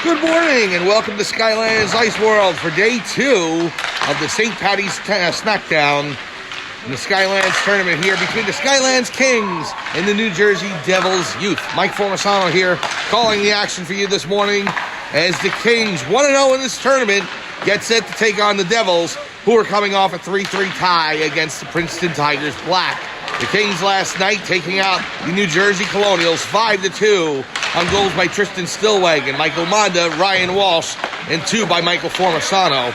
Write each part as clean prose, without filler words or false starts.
Good morning and welcome to Skylands Ice World for day 2 of the St. Paddy's Smackdown in the Skylands tournament here between the Skylands Kings and the New Jersey Devils Youth. Mike Formasano here calling the action for you this morning as the Kings 1-0 in this tournament get set to take on the Devils, who are coming off a 3-3 tie against the Princeton Tigers Black. The Kings last night taking out the New Jersey Colonials 5-2 on goals by Tristan Stillwagon, Michael Monda, Ryan Walsh, and 2 by Michael Formasano.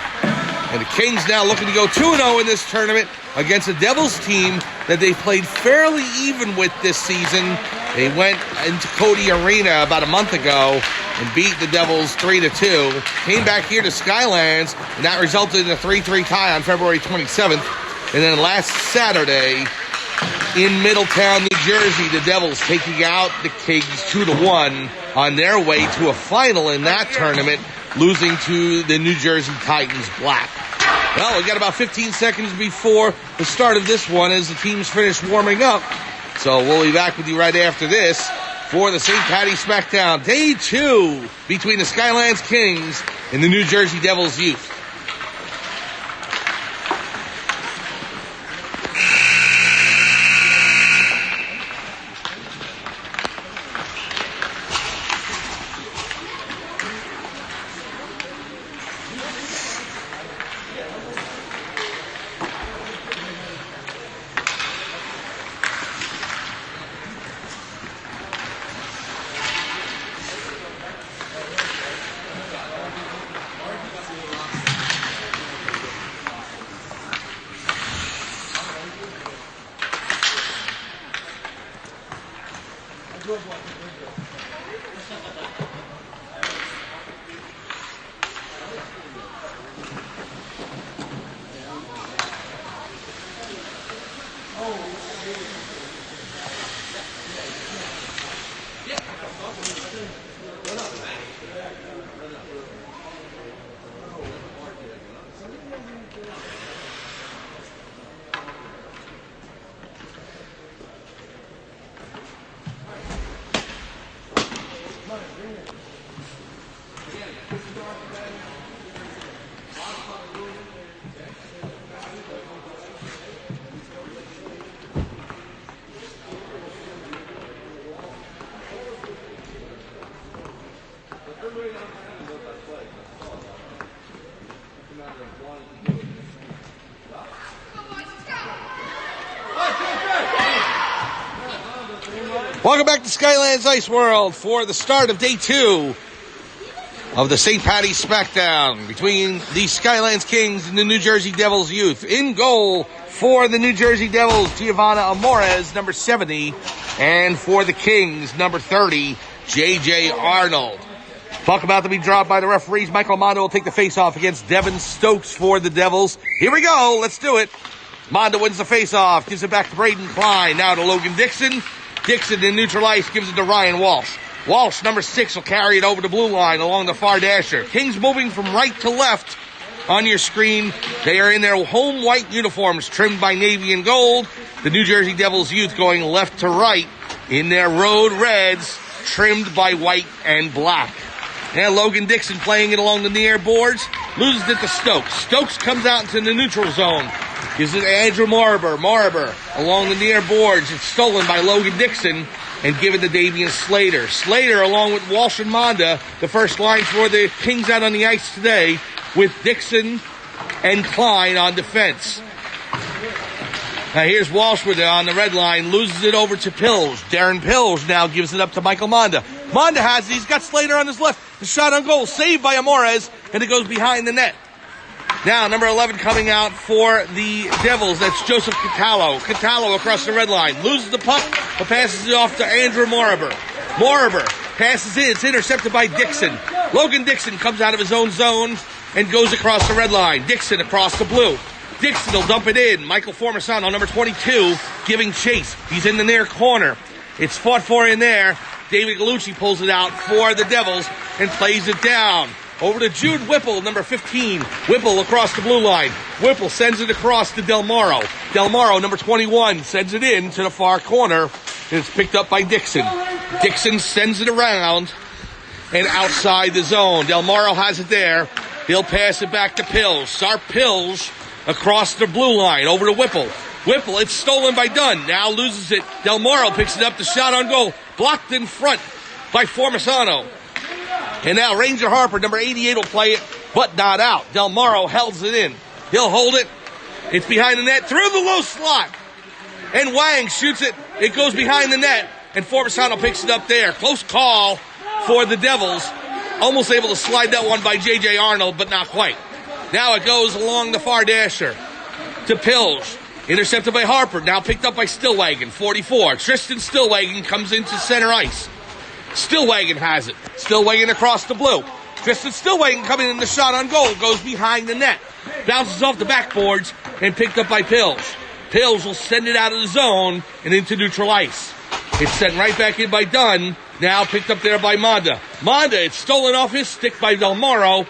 And the Kings now looking to go 2-0 in this tournament against a Devils team that they played fairly even with this season. They went into Cody Arena about a month ago and beat the Devils 3-2. Came back here to Skylands, and that resulted in a 3-3 tie on February 27th. And then last Saturday, in Middletown, New Jersey, the Devils taking out the Kings 2-1 on their way to a final in that tournament, losing to the New Jersey Titans Black. Well, we got about 15 seconds before the start of this one as the teams finish warming up. So we'll be back with you right after this for the St. Paddy Smackdown, day 2 between the Skylands Kings and the New Jersey Devils Youth. Welcome back to Skylands Ice World for the start of day 2 of the St. Paddy Smackdown between the Skylands Kings and the New Jersey Devils Youth. In goal for the New Jersey Devils, Giovanna Amores, number 70, and for the Kings, number 30, J.J. Arnold. Puck about to be dropped by the referees. Michael Mondo will take the face-off against Devin Stokes for the Devils. Here we go. Let's do it. Mondo wins the face-off, gives it back to Braden Klein. Now to Logan Dixon. Dixon in neutral ice gives it to Ryan Walsh. Walsh, number 6, will carry it over the blue line along the far dasher. Kings moving from right to left on your screen. They are in their home white uniforms trimmed by navy and gold. The New Jersey Devils Youth going left to right in their road reds trimmed by white and black. And Logan Dixon playing it along the near boards. Loses it to Stokes. Stokes comes out into the neutral zone. Gives it to Andrew Moriber. Moriber along the near boards. It's stolen by Logan Dixon and given to Davian Slater. Slater along with Walsh and Monda, the first line for the Kings out on the ice today, with Dixon and Klein on defense. Now here's Walsh with it on the red line, loses it over to Pills. Darren Pills now gives it up to Michael Monda. Monda has it, he's got Slater on his left. The shot on goal, saved by Amores, and it goes behind the net. Now, number 11 coming out for the Devils. That's Joseph Catallo. Catallo across the red line. Loses the puck, but passes it off to Andrew Moriber. Moriber passes it. It's intercepted by Dixon. Logan Dixon comes out of his own zone and goes across the red line. Dixon across the blue. Dixon will dump it in. Michael Formasano, number 22, giving chase. He's in the near corner. It's fought for in there. David Gallucci pulls it out for the Devils and plays it down. Over to Jude Whipple, number 15. Whipple across the blue line. Whipple sends it across to Del Morro. Del Morro, number 21, sends it in to the far corner. And it's picked up by Dixon. Dixon sends it around and outside the zone. Del Morro has it there. He'll pass it back to Pills. Sharp Pills across the blue line over to Whipple. Whipple, it's stolen by Dunn. Now loses it. Del Morro picks it up. The shot on goal. Blocked in front by Formisano. And now Ranger Harper, number 88, will play it, but not out. Del Morro holds it in. He'll hold it. It's behind the net, through the low slot. And Wang shoots it. It goes behind the net, and Formisano picks it up there. Close call for the Devils. Almost able to slide that one by J.J. Arnold, but not quite. Now it goes along the far dasher to Pills. Intercepted by Harper, now picked up by Stillwagon, 44. Tristan Stillwagon comes into center ice. Stillwagon has it. Stillwagon across the blue. Tristan Stillwagon coming in the shot on goal, goes behind the net. Bounces off the backboards and picked up by Pills. Pills will send it out of the zone and into neutral ice. It's sent right back in by Dunn, now picked up there by Monda. Monda, it's stolen off his stick by Del Morro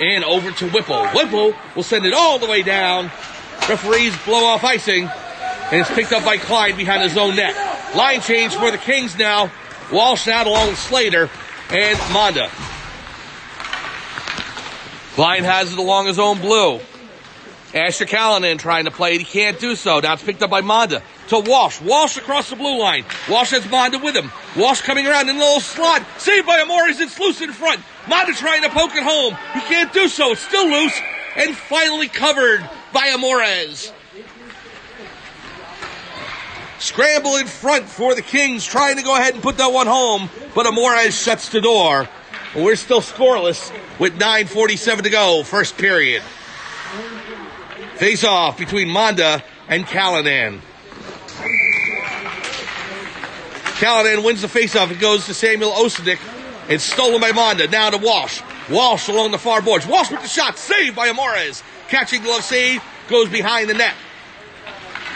and over to Whipple. Whipple will send it all the way down. Referees blow off icing, and it's picked up by Klein behind his own net. Line change for the Kings now. Walsh out along with Slater and Monda. Klein has it along his own blue. Asher Callanan trying to play it. He can't do so. Now it's picked up by Monda to Walsh. Walsh across the blue line. Walsh has Monda with him. Walsh coming around in the little slot. Saved by Amores. It's loose in front. Monda trying to poke it home. He can't do so. It's still loose and finally covered by Amores. Scramble in front for the Kings, trying to go ahead and put that one home, but Amores shuts the door. We're still scoreless with 9:47 to go, first period. Face-off between Monda and Callanan. Callanan wins the face-off. It goes to Samuel Osadick. It's stolen by Monda. Now to Walsh. Walsh along the far boards. Walsh with the shot. Saved by Amores. Catching glove save. Goes behind the net.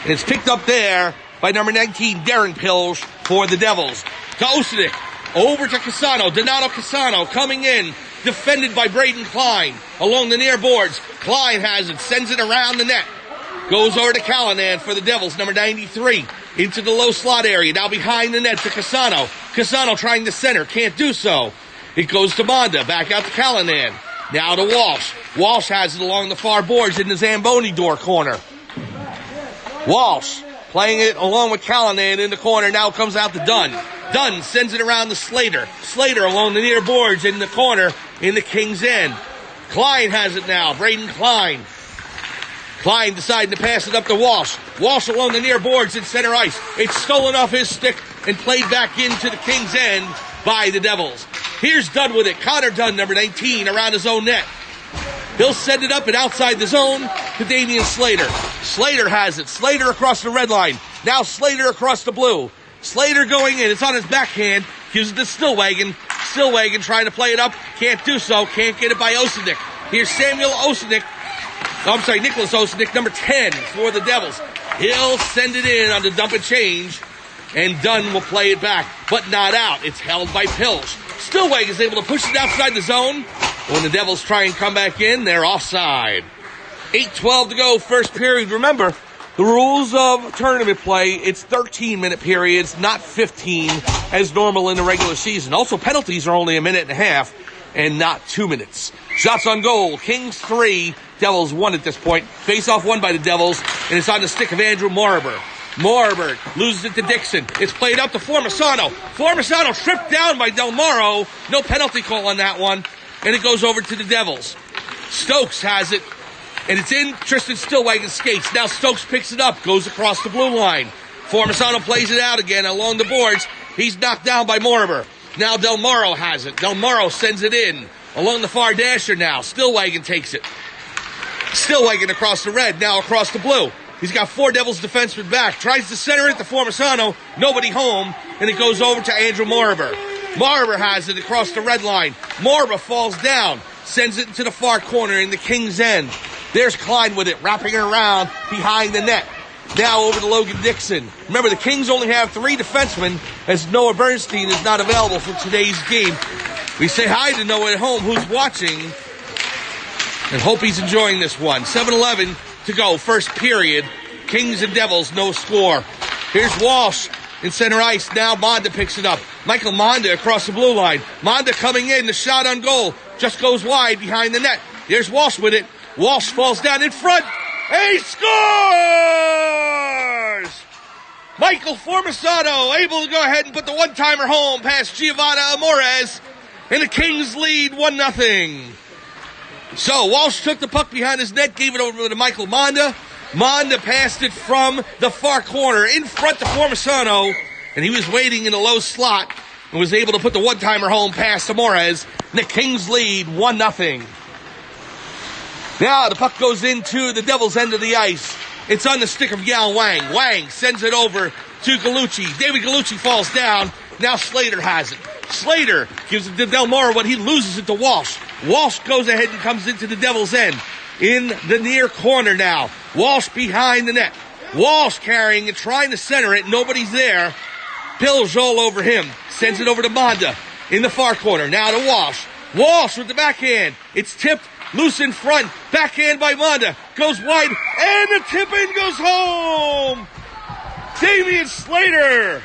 And it's picked up there by number 19, Darren Pills, for the Devils. To Osadick. Over to Casano. Donato Casano coming in. Defended by Braden Klein. Along the near boards. Klein has it. Sends it around the net. Goes over to Callanan for the Devils, number 93. Into the low slot area. Now behind the net to Casano. Casano trying to center. Can't do so. It goes to Monda. Back out to Callanan. Now to Walsh. Walsh has it along the far boards in the Zamboni door corner. Walsh playing it along with Callanan in the corner. Now comes out to Dunn. Dunn sends it around to Slater. Slater along the near boards in the corner in the King's End. Klein has it now. Braden Klein. Klein deciding to pass it up to Walsh. Walsh along the near boards in center ice. It's stolen off his stick and played back into the King's End by the Devils. Here's Dunn with it. Connor Dunn, number 19, around his own net. He'll send it up and outside the zone to Damian Slater. Slater has it. Slater across the red line. Now Slater across the blue. Slater going in. It's on his backhand. Gives it to Stillwagon. Stillwagon trying to play it up. Can't do so. Can't get it by Osadick. Here's Samuel Osadick. Nicholas Osadick, number 10 for the Devils. He'll send it in on the dump and change. And Dunn will play it back, but not out. It's held by Pilch. Stillwagon is able to push it outside the zone. When the Devils try and come back in, they're offside. 8:12 to go, first period. Remember, the rules of tournament play, it's 13-minute periods, not 15 as normal in the regular season. Also, penalties are only a minute and a half and not 2 minutes. Shots on goal, Kings 3, Devils 1 at this point. Face-off won by the Devils, and it's on the stick of Andrew Moriber. Moriber loses it to Dixon. It's played up to Formisano. Formisano tripped down by Del Morro. No penalty call on that one. And it goes over to the Devils. Stokes has it. And it's in Tristan Stillwagon's skates. Now Stokes picks it up. Goes across the blue line. Formisano plays it out again along the boards. He's knocked down by Moriber. Now Del Morro has it. Del Morro sends it in. Along the far dasher now. Stillwagon takes it. Stillwagon across the red. Now across the blue. He's got 4 Devils defensemen back. Tries to center it to Formisano. Nobody home. And it goes over to Andrew Moriber. Moriber has it across the red line. Moriber falls down. Sends it into the far corner in the King's End. There's Klein with it, wrapping it around behind the net. Now over to Logan Dixon. Remember, the Kings only have 3 defensemen as Noah Bernstein is not available for today's game. We say hi to Noah at home who's watching and hope he's enjoying this one. 7:11 to go, first period. Kings and Devils, no score. Here's Walsh. in center ice. Now Manda picks it up. Michael Manda across the blue line. Manda coming in. The shot on goal just goes wide behind the net. There's Walsh with it. Walsh falls down in front. He scores! Michael Formisano able to go ahead and put the one-timer home past Giovanna Amores. And the Kings lead 1-0. So Walsh took the puck behind his net, gave it over to Michael Manda. Manda passed it from the far corner in front to Formisano, and he was waiting in a low slot and was able to put the one-timer home past Amores. And the Kings lead 1-0. Now the puck goes into the Devils' end of the ice. It's on the stick of Yao Wang. Wang sends it over to Gallucci. David Gallucci falls down. Now Slater has it. Slater gives it to Del Moro, but he loses it to Walsh. Walsh goes ahead and comes into the Devils' end. In the near corner now. Walsh behind the net. Walsh carrying it, trying to center it. Nobody's there. Pills all over him. Sends it over to Manda in the far corner. Now to Walsh. Walsh with the backhand. It's tipped. Loose in front. Backhand by Manda. Goes wide. And the tip-in goes home. Damian Slater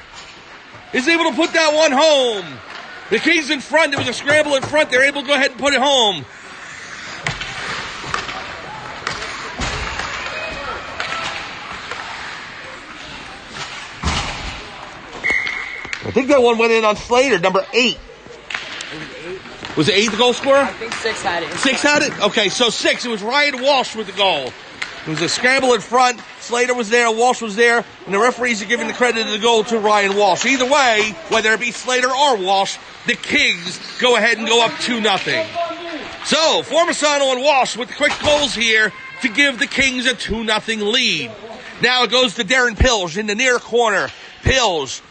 is able to put that one home. The Kings in front. There was a scramble in front. They're able to go ahead and put it home. I think that one went in on Slater, number 8. Was it 8 the goal scorer? I think 6 had it. 6 had it? Okay, so 6. It was Ryan Walsh with the goal. It was a scramble in front. Slater was there, Walsh was there, and the referees are giving the credit of the goal to Ryan Walsh. Either way, whether it be Slater or Walsh, the Kings go ahead and go up 2-0. So, Formisano and Walsh with the quick goals here to give the Kings a 2-0 lead. Now it goes to Darren Pills in the near corner. Pills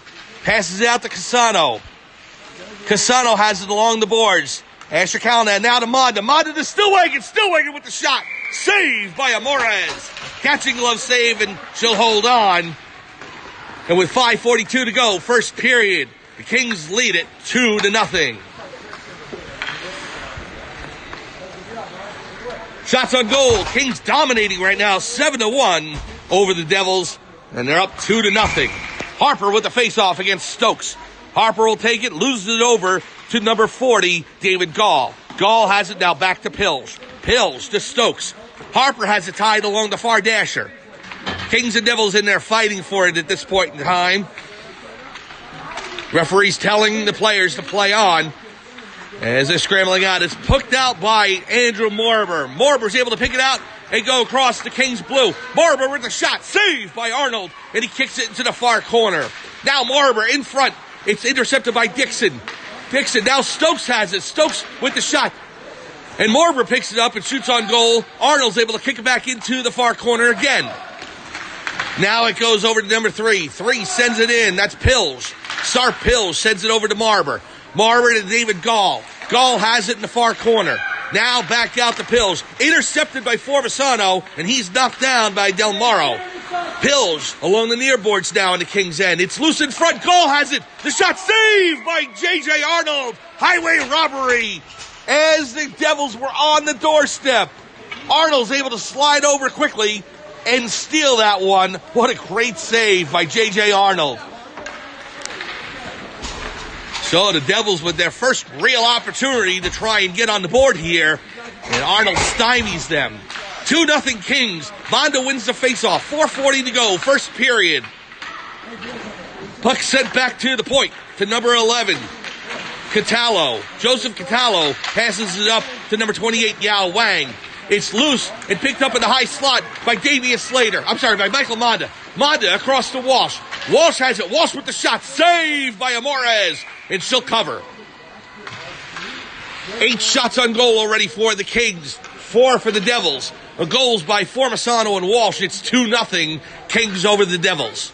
passes it out to Cassano. Cassano has it along the boards. Asher Callahan now to Manda. Manda to Stillwagon with the shot. Saved by Amores. Catching glove save, and she'll hold on. And with 5:42 to go, first period, the Kings lead it 2-0. Shots on goal. Kings dominating right now, 7-1 over the Devils, and they're up 2-0. Harper with the face-off against Stokes. Harper will take it, loses it over to number 40, David Gall. Gall has it now back to Pills. Pills to Stokes. Harper has it tied along the far dasher. Kings and Devils in there fighting for it at this point in time. Referees telling the players to play on as they're scrambling out. It's hooked out by Andrew Morber. Morber's able to pick it out and go across the Kings blue. Morber with the shot, saved by Arnold, and he kicks it into the far corner. Now Morber in front. It's intercepted by Dixon. Dixon, now Stokes has it. Stokes with the shot. And Morber picks it up and shoots on goal. Arnold's able to kick it back into the far corner again. Now it goes over to number 3. 3 sends it in. That's Pills. Sharp Pills sends it over to Morber. Morber to David Gall. Gall has it in the far corner. Now back out to Pills. Intercepted by Formisano, and he's knocked down by Del Moro. Pills along the near boards now in the King's end. It's loose in front. Gall has it. The shot saved by J.J. Arnold. Highway robbery as the Devils were on the doorstep. Arnold's able to slide over quickly and steal that one. What a great save by J.J. Arnold. So the Devils with their first real opportunity to try and get on the board here, and Arnold stymies them. 2-0 Kings. Manda wins the faceoff. 4:40 to go. First period. Puck sent back to the point to number 11. Catallo. Joseph Catallo passes it up to number 28, Yao Wang. It's loose and picked up in the high slot by Damian Slater. By Michael Manda. Manda across to Walsh. Walsh has it. Walsh with the shot. Saved by Amores. And she'll cover. 8 shots on goal already for the Kings. 4 for the Devils. Goals by Formisano and Walsh. It's 2-0 Kings over the Devils.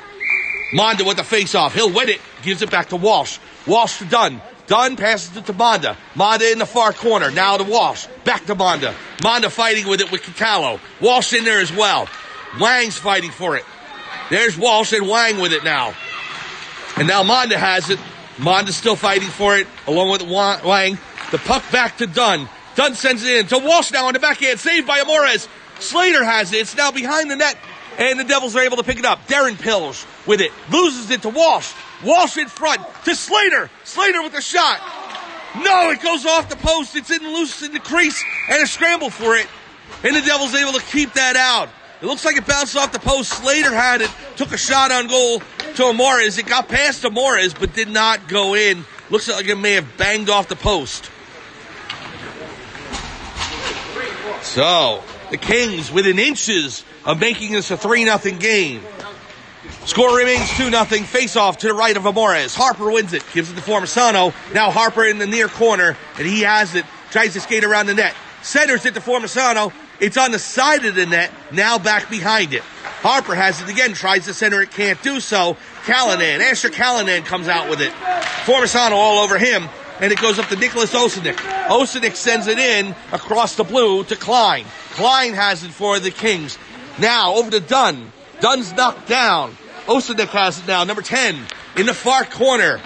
Manda with the face-off. He'll win it. Gives it back to Walsh. Walsh to Dunn. Dunn passes it to Manda. Manda in the far corner. Now to Walsh. Back to Manda. Manda fighting with it with Catallo. Walsh in there as well. Wang's fighting for it. There's Walsh and Wang with it now. And now Manda has it. Manda's still fighting for it along with Wang. The puck back to Dunn. Dunn sends it in to Walsh now on the backhand. Saved by Amores. Slater has it. It's now behind the net. And the Devils are able to pick it up. Darren Pills with it. Loses it to Walsh. Walsh in front to Slater. Slater with the shot. No, it goes off the post. It's in loose in the crease and a scramble for it. And the Devils able to keep that out. It looks like it bounced off the post. Slater had it. Took a shot on goal to Amores. It got past Amores but did not go in. Looks like it may have banged off the post. So, the Kings within inches of making this a 3-0 game. Score remains 2-0. Face-off to the right of Amores. Harper wins it. Gives it to Formisano. Now Harper in the near corner, and he has it. Tries to skate around the net. Centers it to Formisano. It's on the side of the net. Now back behind it. Harper has it again. Tries to center it. Can't do so. Asher Callanan comes out with it. Formisano all over him. And it goes up to Nicholas Osenik. Osenik sends it in across the blue to Klein. Klein has it for the Kings. Now over to Dunn. Dunn's knocked down. Osenik has it now. Number 10 in the far corner.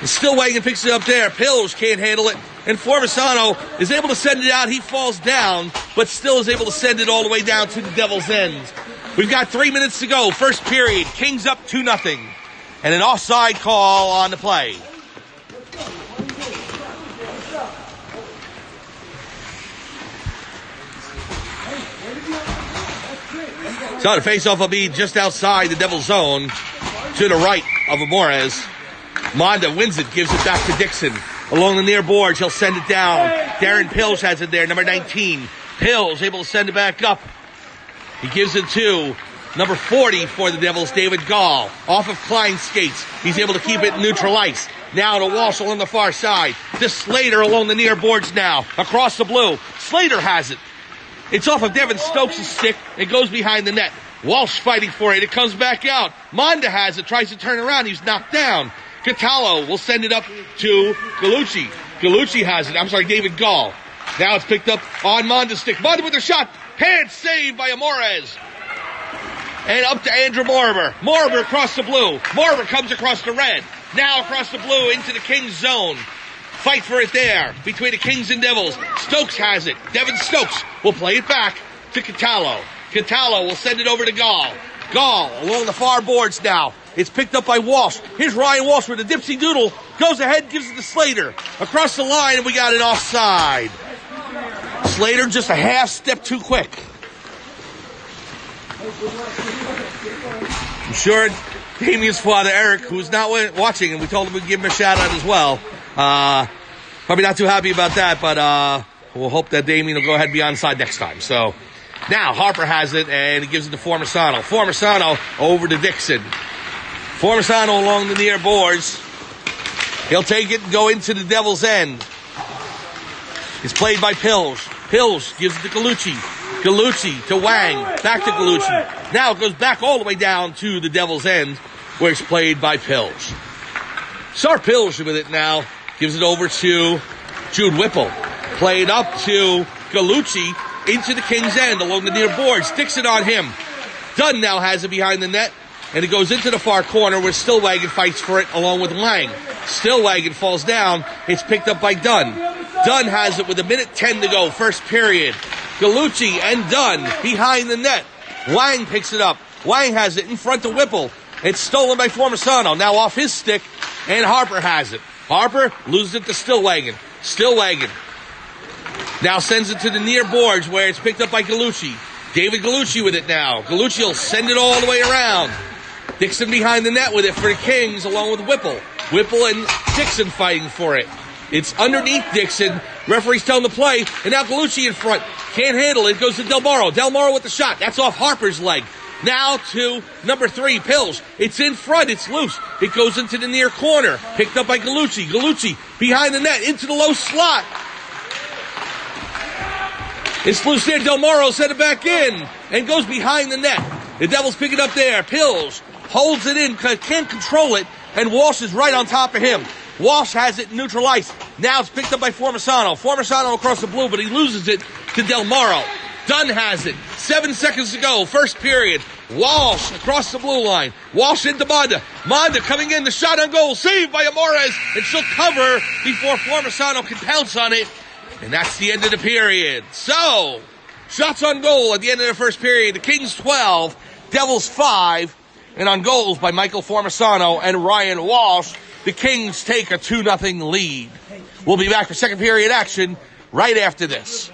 Stillwagon picks it up there. Pills can't handle it. And Formisano is able to send it out. He falls down, but still is able to send it all the way down to the Devil's End. We've got 3 minutes to go. First period. Kings up 2-0. And an offside call on the play. So the faceoff will be just outside the Devil's zone to the right of Amores. Monda wins it, gives it back to Dixon. Along the near boards, he'll send it down. Darren Pills has it there, number 19. Pills able to send it back up. He gives it to number 40 for the Devils, David Gall. Off of Klein's skates. He's able to keep it in neutral ice. Now to Walsh on the far side. To Slater along the near boards now. Across the blue. Slater has it. It's off of Devin Stokes' stick. It goes behind the net. Walsh fighting for it. It comes back out. Monda has it. Tries to turn around. He's knocked down. Catallo will send it up to Gallucci. Gallucci has it. I'm sorry, David Gall. Now it's picked up on Monda's stick. Monda with a shot. Pants saved by Amores. And up to Andrew Moriber. Moriber across the blue. Moriber comes across the red. Now across the blue into the Kings zone. Fight for it there between the Kings and Devils. Stokes has it. Devin Stokes will play it back to Catallo. Catallo will send it over to Gall. Gall along the far boards now. It's picked up by Walsh. Here's Ryan Walsh with a dipsy doodle. Goes ahead, gives it to Slater. Across the line, and we got it offside. Slater just a half step too quick. I'm sure Damien's father, Eric, who's not watching, and we told him we'd give him a shout out as well. Probably not too happy about that, but we'll hope that Damien will go ahead and be onside next time. So now Harper has it, and he gives it to Formisano. Formisano over to Dixon. Formisano along the near boards. He'll take it and go into the Devil's End. It's played by Pills. Pills gives it to Gallucci. Gallucci to Wang. Back to Gallucci. Now it goes back all the way down to the Devil's End, where it's played by Pills. Sar Pills with it now. Gives it over to Jude Whipple. Played up to Gallucci into the King's End along the near boards. Dixon on him. Dunn now has it behind the net. And it goes into the far corner where Stillwagon fights for it along with Lang. Stillwagon falls down. It's picked up by Dunn. Dunn has it with 1:10 to go. First period. Gallucci and Dunn behind the net. Lang picks it up. Lang has it in front of Whipple. It's stolen by Formisano. Now off his stick. And Harper has it. Harper loses it to Stillwagon. Stillwagon now sends it to the near boards where it's picked up by Gallucci. David Gallucci with it now. Gallucci will send it all the way around. Dixon behind the net with it for the Kings along with Whipple. Whipple and Dixon fighting for it. It's underneath Dixon. Referee's telling the play. And now Gallucci in front. Can't handle it. Goes to Del Morro. Del Morro with the shot. That's off Harper's leg. Now to number 3, Pills. It's in front. It's loose. It goes into the near corner. Picked up by Gallucci. Gallucci behind the net into the low slot. It's loose there. Del Morro sent it back in and goes behind the net. The Devils pick it up there. Pills holds it in, can't control it, and Walsh is right on top of him. Walsh has it in neutral ice. Now it's picked up by Formisano. Formisano across the blue, but he loses it to Del Morro. Dunn has it. 7 seconds to go. First period. Walsh across the blue line. Walsh into Monda. Monda coming in. The shot on goal. Saved by Amores. And she'll cover before Formisano can pounce on it. And that's the end of the period. So, Shots on goal at the end of the first period. The Kings 12, Devils 5. And on goals by Michael Formisano and Ryan Walsh, the Kings take a 2-0 lead. We'll be back for second period action right after this.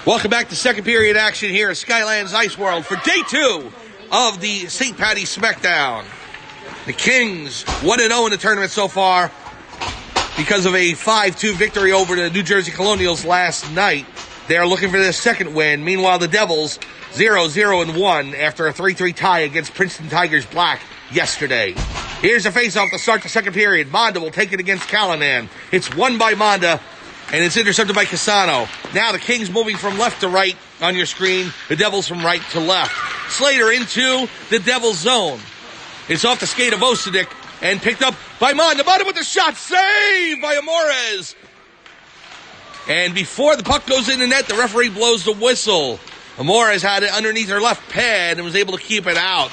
Welcome back to second period action here at Skylands Ice World for day 2 of the St. Paddy Smackdown. The Kings 1-0 in the tournament so far because of a 5-2 victory over the New Jersey Colonials last night. They are looking for their second win. Meanwhile, the Devils 0-0-1 after a 3-3 tie against Princeton Tigers Black yesterday. Here's a face-off to start the second period. Monda will take it against Callanan. It's won by Monda, and it's intercepted by Casano. Now the Kings moving from left to right on your screen. The Devils from right to left. Slater into the Devils zone. It's off the skate of Osidik and picked up by Monda. Monda with the shot. Saved by Amores. And before the puck goes in the net, the referee blows the whistle. Amores had it underneath her left pad and was able to keep it out.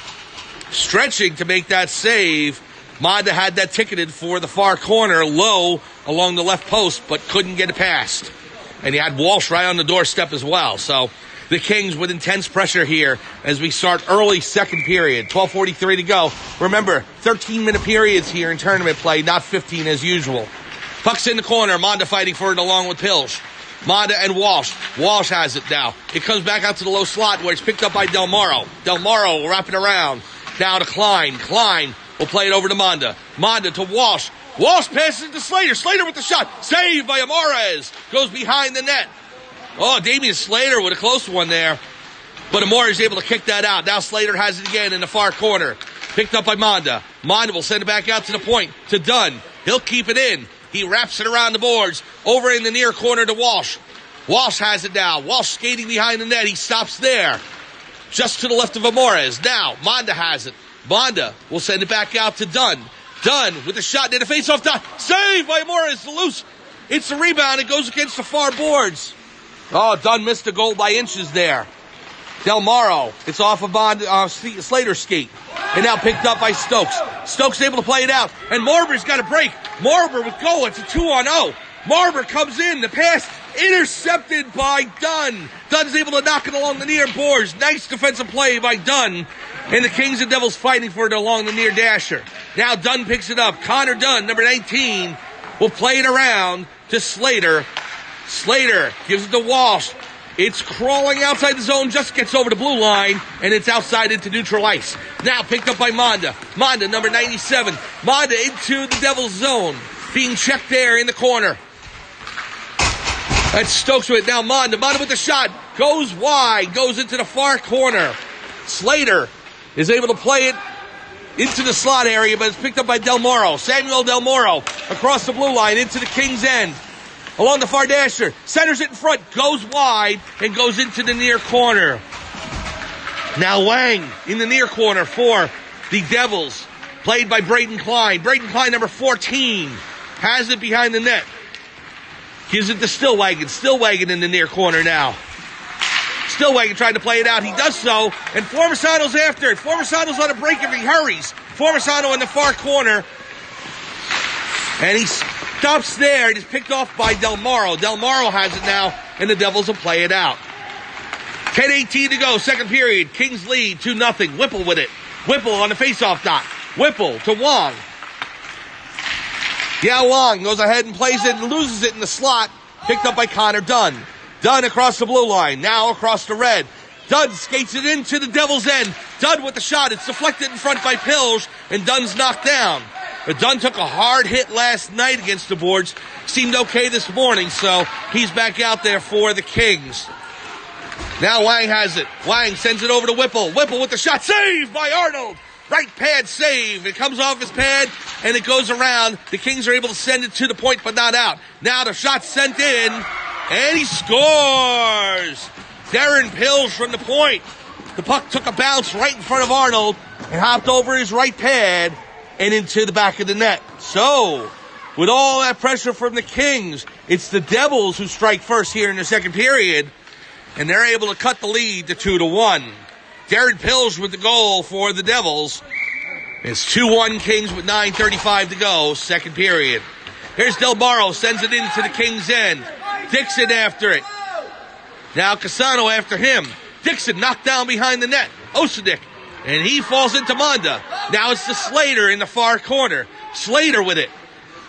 Stretching to make that save. Monda had that ticketed for the far corner, low along the left post, but couldn't get it past. And he had Walsh right on the doorstep as well. So the Kings with intense pressure here as we start early second period. 12:43 to go. Remember, 13-minute periods here in tournament play, not 15 as usual. Puck's in the corner. Monda fighting for it along with Pilsch. Monda and Walsh. Walsh has it now. It comes back out to the low slot where it's picked up by Del Morro. Del Morro will wrap it around. Now to Klein. Klein will play it over to Monda. Monda to Walsh. Walsh passes it to Slater. Slater with the shot. Saved by Amores. Goes behind the net. Oh, Damian Slater with a close one there. But Amores is able to kick that out. Now Slater has it again in the far corner. Picked up by Monda. Monda will send it back out to the point to Dunn. He'll keep it in. He wraps it around the boards. Over in the near corner to Walsh. Walsh has it now. Walsh skating behind the net. He stops there. Just to the left of Amores. Now, Monda has it. Monda will send it back out to Dunn. Dunn with a shot near the face-off dot. Saved by Amores. Loose. It's the rebound. It goes against the far boards. Oh, Dunn missed the goal by inches there. Del Morro. It's off of Slater's skate. And now picked up by Stokes. Stokes able to play it out. And Marber's got a break. Marber with goal. It's a 2-on-0. Marber comes in. The pass intercepted by Dunn. Dunn's able to knock it along the near boards. Nice defensive play by Dunn. And the Kings and Devils fighting for it along the near dasher. Now Dunn picks it up. Connor Dunn, number 19, will play it around to Slater. Slater gives it to Walsh. It's crawling outside the zone, just gets over the blue line, and it's outside into neutral ice. Now picked up by Monda. Monda, number 97. Monda into the Devils zone. Being checked there in the corner. That's Stokes with it. Now Monda. Monda with the shot. Goes wide. Goes into the far corner. Slater is able to play it into the slot area, but it's picked up by Del Morro. Samuel Del Morro across the blue line into the Kings end. Along the far dasher. Centers it in front. Goes wide and goes into the near corner. Now Wang in the near corner for the Devils. Played by Braden Klein. Braden Klein, number 14. Has it behind the net. Gives it to Stillwagon. Stillwagon in the near corner now. Stillwagon trying to play it out. He does so. And Formisano's after it. Formisano's on a break if he hurries. Formisano in the far corner. And he stops there. It is picked off by Del Morro. Del Morro has it now. And the Devils will play it out. 10:18 to go. Second period. Kings lead 2-0. Whipple with it. Whipple on the faceoff dot. Whipple to Wong. Yao Wang goes ahead and plays it and loses it in the slot. Picked up by Connor Dunn. Dunn across the blue line. Now across the red. Dunn skates it into the Devil's End. Dunn with the shot. It's deflected in front by Pills, and Dunn's knocked down. But Dunn took a hard hit last night against the boards. Seemed okay this morning, so he's back out there for the Kings. Now Wang has it. Wang sends it over to Whipple. Whipple with the shot. Saved by Arnold. Right pad save. It comes off his pad, and it goes around. The Kings are able to send it to the point, but not out. Now the shot's sent in, and he scores! Darren Pills from the point. The puck took a bounce right in front of Arnold and hopped over his right pad and into the back of the net. So, with all that pressure from the Kings, it's the Devils who strike first here in the second period, and they're able to cut the lead to 2-1. Darren Pills with the goal for the Devils. It's 2-1 Kings with 9:35 to go, second period. Here's Del Barro, sends it into the Kings' end. Dixon after it. Now Casano after him. Dixon knocked down behind the net. Osadic. And he falls into Monda. Now it's to Slater in the far corner. Slater with it.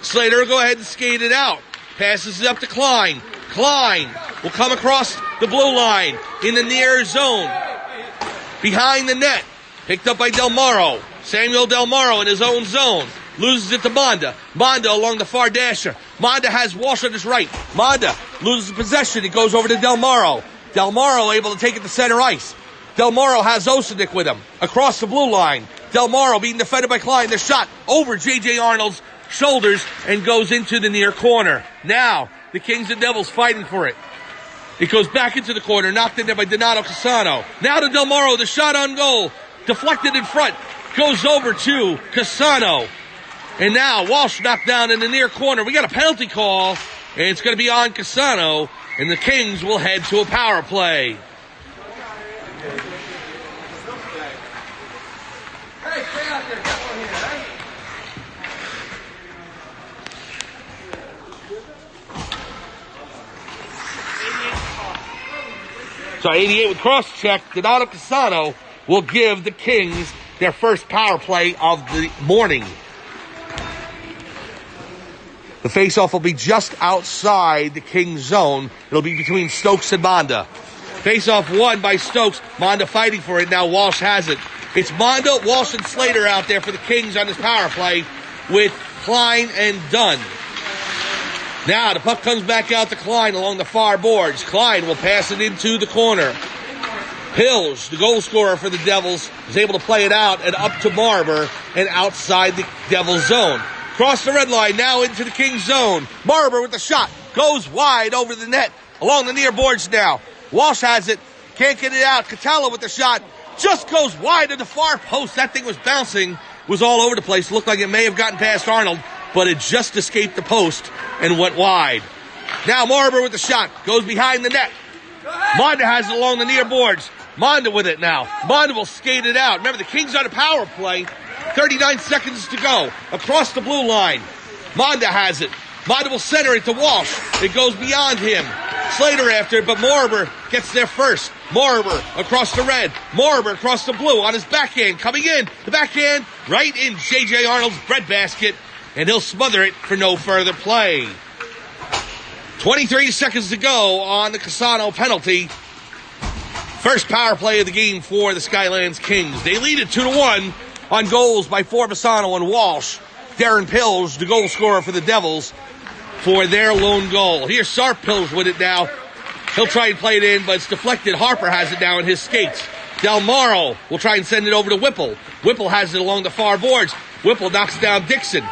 Slater will go ahead and skate it out. Passes it up to Klein. Klein will come across the blue line in the near zone. Behind the net. Picked up by Del Morro. Samuel Del Morro in his own zone. Loses it to Monda. Monda along the far dasher. Monda has Walsh on his right. Monda loses possession. It goes over to Del Morro. Del Morro able to take it to center ice. Del Morro has Osadic with him. Across the blue line. Del Morro being defended by Klein. The shot over J.J. Arnold's shoulders and goes into the near corner. Now, the Kings and Devils fighting for it. It goes back into the corner. Knocked in there by Donato Casano. Now to Del Morro. The shot on goal. Deflected in front. Goes over to Casano. And now Walsh knocked down in the near corner. We got a penalty call, and it's going to be on Casano, and the Kings will head to a power play. Hey, stay out there. Get one here, eh? So 88 with cross check. Donato Casano will give the Kings their first power play of the morning. The faceoff will be just outside the Kings zone. It'll be between Stokes and Monda. Faceoff won by Stokes. Monda fighting for it. Now Walsh has it. It's Monda, Walsh, and Slater out there for the Kings on this power play with Klein and Dunn. Now the puck comes back out to Klein along the far boards. Klein will pass it into the corner. Pills, the goal scorer for the Devils, is able to play it out and up to Marber and outside the Devils zone. Cross the red line, now into the Kings zone. Marber with the shot. Goes wide over the net. Along the near boards now. Walsh has it. Can't get it out. Catala with the shot. Just goes wide to the far post. That thing was bouncing. Was all over the place. Looked like it may have gotten past Arnold, but it just escaped the post and went wide. Now Marber with the shot. Goes behind the net. Monda has it along the near boards. Monda with it now. Monda will skate it out. Remember, the Kings on a power play. 39 seconds to go. Across the blue line. Monda has it. Monda will center it to Walsh. It goes beyond him. Slater after it, but Marber gets there first. Marber across the red. Marber across the blue on his backhand. Coming in. The backhand right in J.J. Arnold's breadbasket. And he'll smother it for no further play. 23 seconds to go on the Casano penalty. First power play of the game for the Skylands Kings. They lead it 2-1 on goals by Forbesano and Walsh. Darren Pills, the goal scorer for the Devils, for their lone goal. Here's Sarp Pills with it now. He'll try and play it in, but it's deflected. Harper has it now in his skates. Del Morro will try and send it over to Whipple. Whipple has it along the far boards. Whipple knocks down Dixon.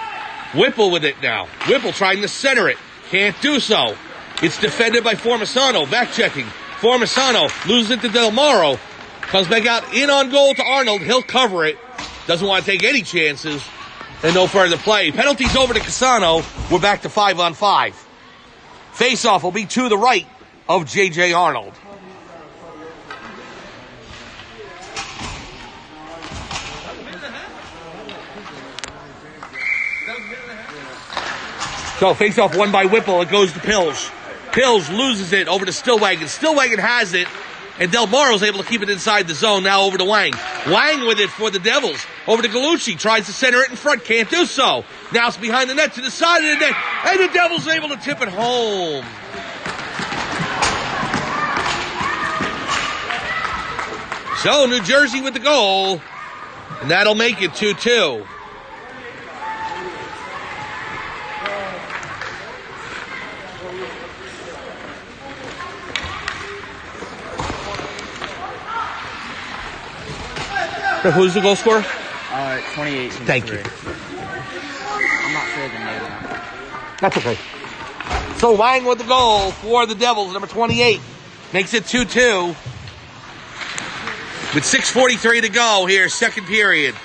Whipple with it now. Whipple trying to center it. Can't do so. It's defended by Formisano. Back checking. Formisano loses it to Del Morro. Comes back out in on goal to Arnold. He'll cover it. Doesn't want to take any chances. And no further play. Penalties over to Casano. We're back to 5-on-5. Face-off will be to the right of J.J. Arnold. So face-off won by Whipple. It goes to Pills. Pills loses it over to Stillwagon. Stillwagon has it. And Del Morro's able to keep it inside the zone. Now over to Wang. Wang with it for the Devils. Over to Galucci. Tries to center it in front. Can't do so. Now it's behind the net to the side of the net. And the Devils are able to tip it home. So New Jersey with the goal. And that'll make it 2-2. Who's the goal scorer? 28. Thank you. I'm not sure the name now. That's okay. So Wang with the goal for the Devils, number 28. Makes it 2-2. With 6:43 to go here, second period.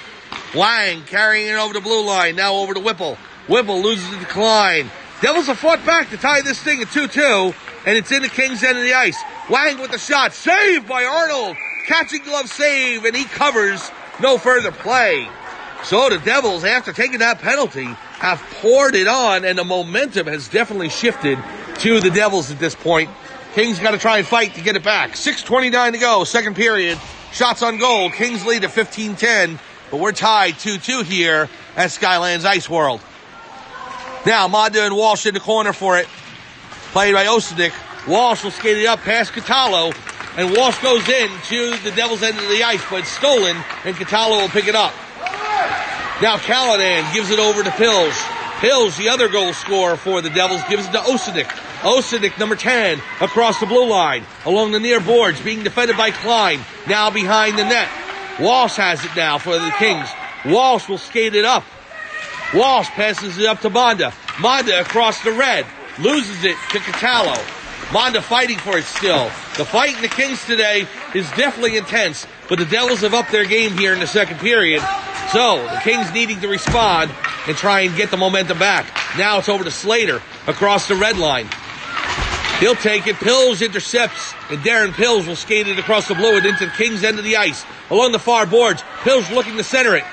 Wang carrying it over the blue line, now over to Whipple. Whipple loses the decline. Devils have fought back to tie this thing at 2-2, and it's in the Kings' end of the ice. Wang with the shot, saved by Arnold. Catching glove save, and he covers. No further play. So the Devils, after taking that penalty, have poured it on, and the momentum has definitely shifted to the Devils at this point. Kings got to try and fight to get it back. 6:29 to go, second period. Shots on goal. Kings lead at 15-10, but we're tied 2-2 here at Skylands Ice World. Now, Manda and Walsh in the corner for it. Played by Osadic. Walsh will skate it up past Catalo. And Walsh goes in to the Devils' end of the ice, but it's stolen, and Catalo will pick it up. Now Callanan gives it over to Pills. Pills, the other goal scorer for the Devils, gives it to Osadic. Osadic, number 10, across the blue line, along the near boards, being defended by Klein, now behind the net. Walsh has it now for the Kings. Walsh will skate it up. Walsh passes it up to Manda. Manda across the red, loses it to Catalo. Manda fighting for it still. The fight in the Kings today is definitely intense, but the Devils have upped their game here in the second period. So, the Kings needing to respond and try and get the momentum back. Now it's over to Slater across the red line. He'll take it. Pills intercepts, and Darren Pills will skate it across the blue and into the Kings' end of the ice. Along the far boards, Pills looking to center it.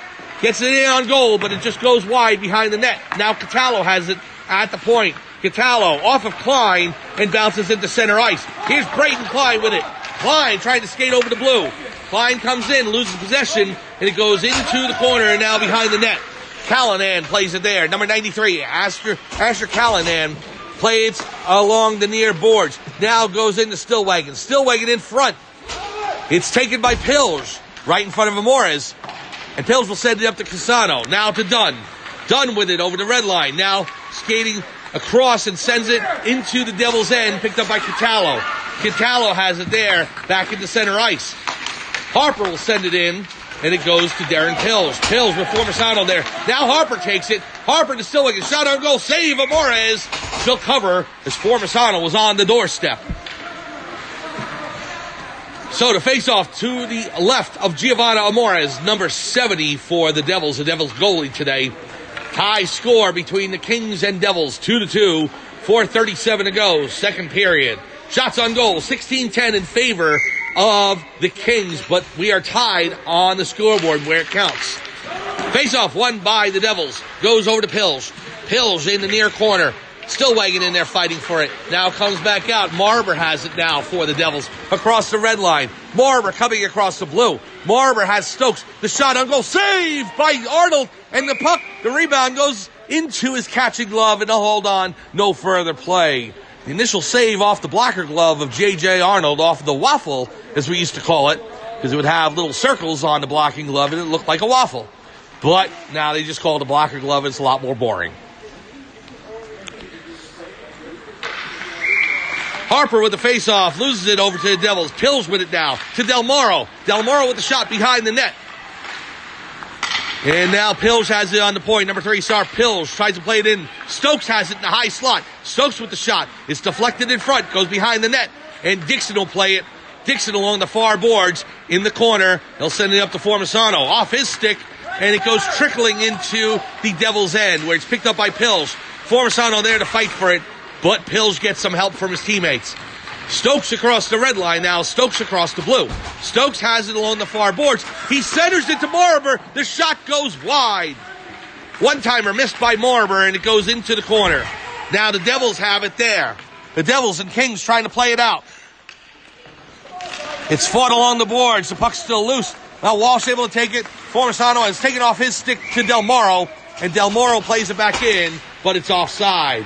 Gets it in on goal, but it just goes wide behind the net. Now Catalo has it at the point. Catalo off of Klein and bounces into center ice. Here's Brayden Klein with it. Klein trying to skate over the blue. Klein comes in, loses possession, and it goes into the corner and now behind the net. Callanan plays it there. Number 93, Asher Callanan plays along the near boards. Now goes into Stillwagon. Stillwagon in front. It's taken by Pills right in front of Amores. And Pills will send it up to Casano. Now to Dunn. Dunn with it over the red line. Now skating across and sends it into the Devils' end, picked up by Catalo. Catalo has it there, back into center ice. Harper will send it in, and it goes to Darren Pills. Pills with Formisano there. Now Harper takes it. Harper to Stillwagon. Shot on goal. Save Amores. She'll cover as Formisano was on the doorstep. So to face off to the left of Giovanna Amores, number 70 for the Devils goalie today. High score between the Kings and Devils, 2-2, 4:37 to go, second period. Shots on goal, 16-10 in favor of the Kings, but we are tied on the scoreboard where it counts. Face-off won by the Devils, goes over to Pills. Pills in the near corner. Stillwagon in there fighting for it. Now comes back out. Marber has it now for the Devils across the red line. Marber coming across the blue. Marber has Stokes. The shot on goal. Saved by Arnold. And the puck, the rebound goes into his catching glove and a hold on. No further play. The initial save off the blocker glove of J.J. Arnold off the waffle, as we used to call it, because it would have little circles on the blocking glove and it looked like a waffle. But now they just call it a blocker glove. It's a lot more boring. Harper with the face-off, loses it over to the Devils. Pills with it now to Del Moro. Del Moro with the shot behind the net. And now Pills has it on the point. Number 3 star Pills tries to play it in. Stokes has it in the high slot. Stokes with the shot. It's deflected in front, goes behind the net. And Dixon will play it. Dixon along the far boards in the corner. They'll send it up to Formisano. Off his stick, and it goes trickling into the Devils' end, where it's picked up by Pills. Formisano there to fight for it. But Pills gets some help from his teammates. Stokes across the red line now. Stokes across the blue. Stokes has it along the far boards. He centers it to Marber. The shot goes wide. One-timer missed by Marber, and it goes into the corner. Now the Devils have it there. The Devils and Kings trying to play it out. It's fought along the boards. The puck's still loose. Now Walsh able to take it. Formisano has taken off his stick to Del Moro, and Del Moro plays it back in, but it's offside.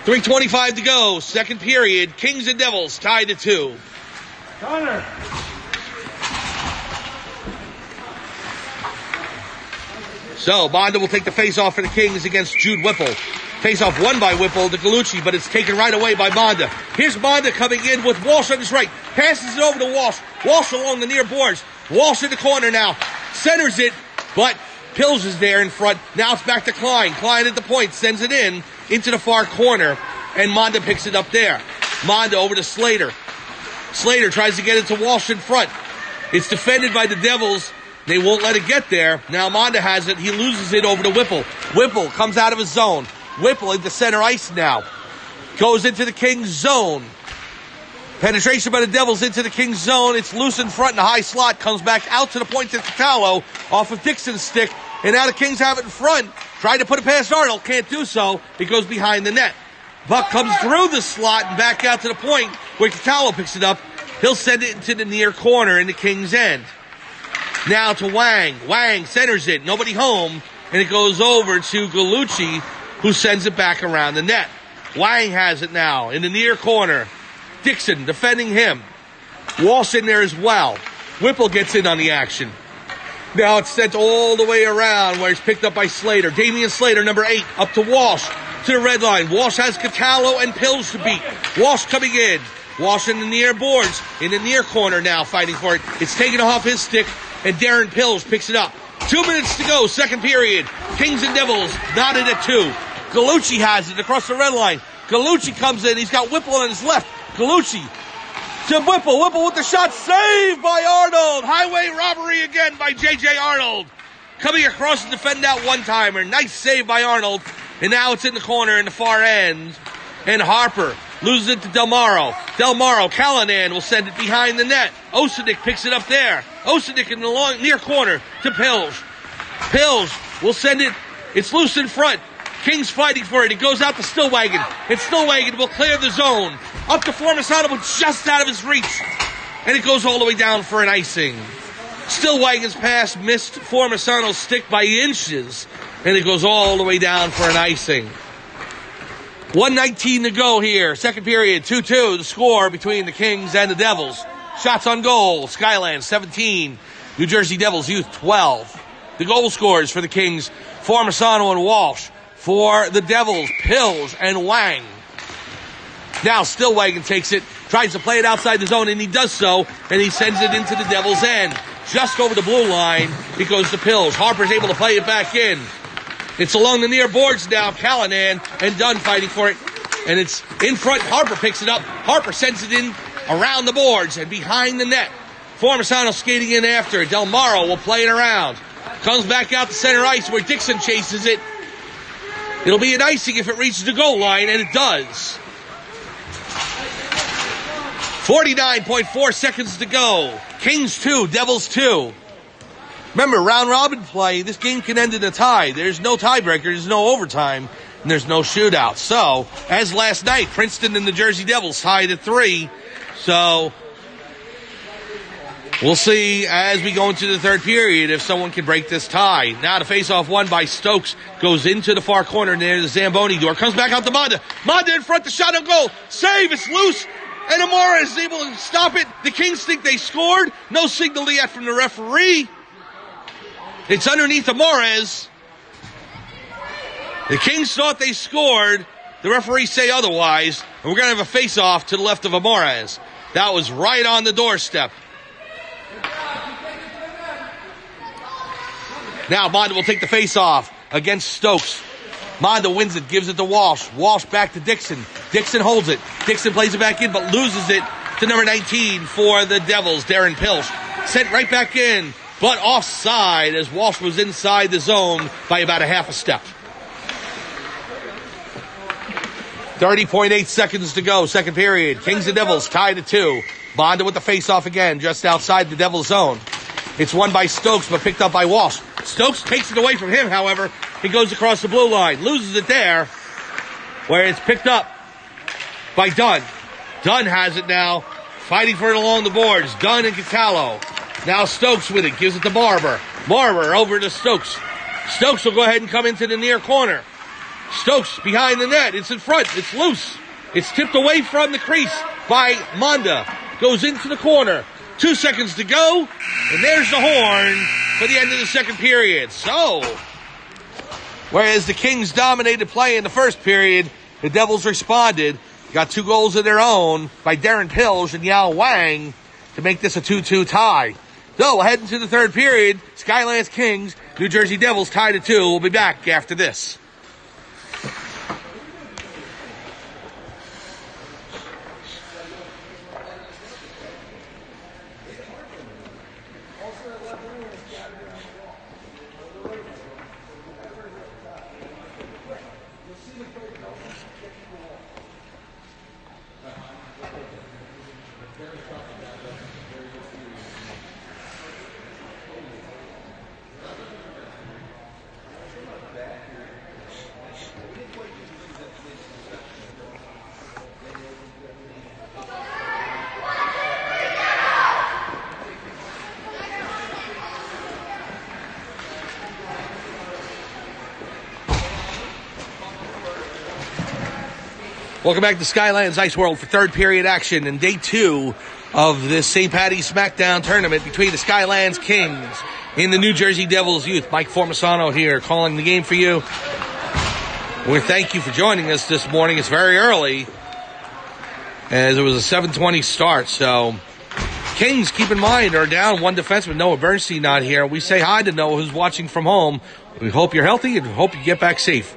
3:25 to go, second period. Kings and Devils tied at 2. Connor. So, Bonda will take the face-off for the Kings against Jude Whipple. Face-off won by Whipple to Galucci, but it's taken right away by Bonda. Here's Bonda coming in with Walsh on his right. Passes it over to Walsh. Walsh along the near boards. Walsh in the corner now. Centers it, but Pills is there in front. Now it's back to Klein. Klein at the point, sends it in into the far corner, and Monda picks it up there. Monda over to Slater. Slater tries to get it to Walsh in front. It's defended by the Devils. They won't let it get there. Now Monda has it. He loses it over to Whipple. Whipple comes out of his zone. Whipple into center ice now. Goes into the Kings zone. Penetration by the Devils into the Kings zone. It's loose in front in the high slot. Comes back out to the point to Catallo off of Dixon's stick. And now the Kings have it in front. Tried to put it past Arnold. Can't do so. It goes behind the net. Buck comes through the slot and back out to the point where Catallo picks it up. He'll send it into the near corner in the Kings end. Now to Wang. Wang centers it. Nobody home. And it goes over to Galucci, who sends it back around the net. Wang has it now in the near corner. Dixon defending him. Walsh in there as well. Whipple gets in on the action. Now it's sent all the way around where it's picked up by Slater. Damian Slater, number 8, up to Walsh, to the red line. Walsh has Catallo and Pills to beat. Walsh coming in. Walsh in the near boards, in the near corner now, fighting for it. It's taken off his stick, and Darren Pills picks it up. 2 minutes to go, second period. Kings and Devils knotted at 2. Galucci has it across the red line. Galucci comes in. He's got Whipple on his left. Galucci to Whipple. Whipple with the shot. Saved by Arnold. Highway robbery again by J.J. Arnold. Coming across to defend that one-timer. Nice save by Arnold. And now it's in the corner in the far end. And Harper loses it to Del Moro. Del Moro, Callanan will send it behind the net. Osadick picks it up there. Osadick in the long near corner to Pills. Pills will send it. It's loose in front. Kings fighting for it. It goes out to Stillwagon. And Stillwagon will clear the zone. Up to Formisano, but just out of his reach. And it goes all the way down for an icing. Stillwagon's pass missed Formisano's stick by inches. And it goes all the way down for an icing. 1:19 to go here. Second period, 2-2. The score between the Kings and the Devils. Shots on goal. Skylands 17. New Jersey Devils Youth 12. The goal scorers for the Kings, Formisano and Walsh. For the Devils, Pills and Wang. Now Stillwagon takes it, tries to play it outside the zone, and he does so, and he sends it into the Devils' end. Just over the blue line, it goes to Pills. Harper's able to play it back in. It's along the near boards now, Callanan and Dunn fighting for it. And it's in front, Harper picks it up. Harper sends it in around the boards and behind the net. Formisano skating in after. Del Moro will play it around. Comes back out to center ice where Dixon chases it. It'll be an icing if it reaches the goal line, and it does. 49.4 seconds to go. Kings 2, Devils 2. Remember, round robin play, this game can end in a tie. There's no tiebreaker, there's no overtime, and there's no shootout. So, as last night, Princeton and the Jersey Devils tied at 3. So, we'll see as we go into the third period if someone can break this tie. Now the face-off won by Stokes goes into the far corner near the Zamboni door. Comes back out to Monda. Monda in front, the shot on goal. Save, it's loose. And Amora is able to stop it. The Kings think they scored. No signal yet from the referee. It's underneath Amores. The Kings thought they scored. The referees say otherwise. And we're going to have a face-off to the left of Amores. That was right on the doorstep. Now Monda will take the face-off against Stokes. Monda wins it, gives it to Walsh. Walsh back to Dixon. Dixon holds it. Dixon plays it back in, but loses it to number 19 for the Devils, Darren Pilch. Sent right back in, but offside as Walsh was inside the zone by about a half a step. 30.8 seconds to go, second period. Kings and Devils tied at 2. Monda with the face-off again, just outside the Devils zone. It's won by Stokes, but picked up by Walsh. Stokes takes it away from him, however. He goes across the blue line, loses it there, where it's picked up by Dunn. Dunn has it now, fighting for it along the boards. Dunn and Catallo. Now Stokes with it, gives it to Barber. Barber over to Stokes. Stokes will go ahead and come into the near corner. Stokes behind the net. It's in front. It's loose. It's tipped away from the crease by Monda. Goes into the corner. 2 seconds to go. And there's the horn for the end of the second period. So, whereas the Kings dominated play in the first period, the Devils responded. Got 2 goals of their own by Darren Pills and Yao Wang to make this a 2-2 tie. So, we'll head into the third period. Skylands Kings, New Jersey Devils tied at 2. We'll be back after this. Welcome back to Skylands Ice World for third period action in day 2 of this St. Paddy Smackdown tournament between the Skylands Kings and the New Jersey Devils Youth. Mike Formisano here calling the game for you. We thank you for joining us this morning. It's very early as it was a 7:20 start. So Kings, keep in mind, are down 1 defenseman. Noah Bernstein not here. We say hi to Noah who's watching from home. We hope you're healthy and hope you get back safe.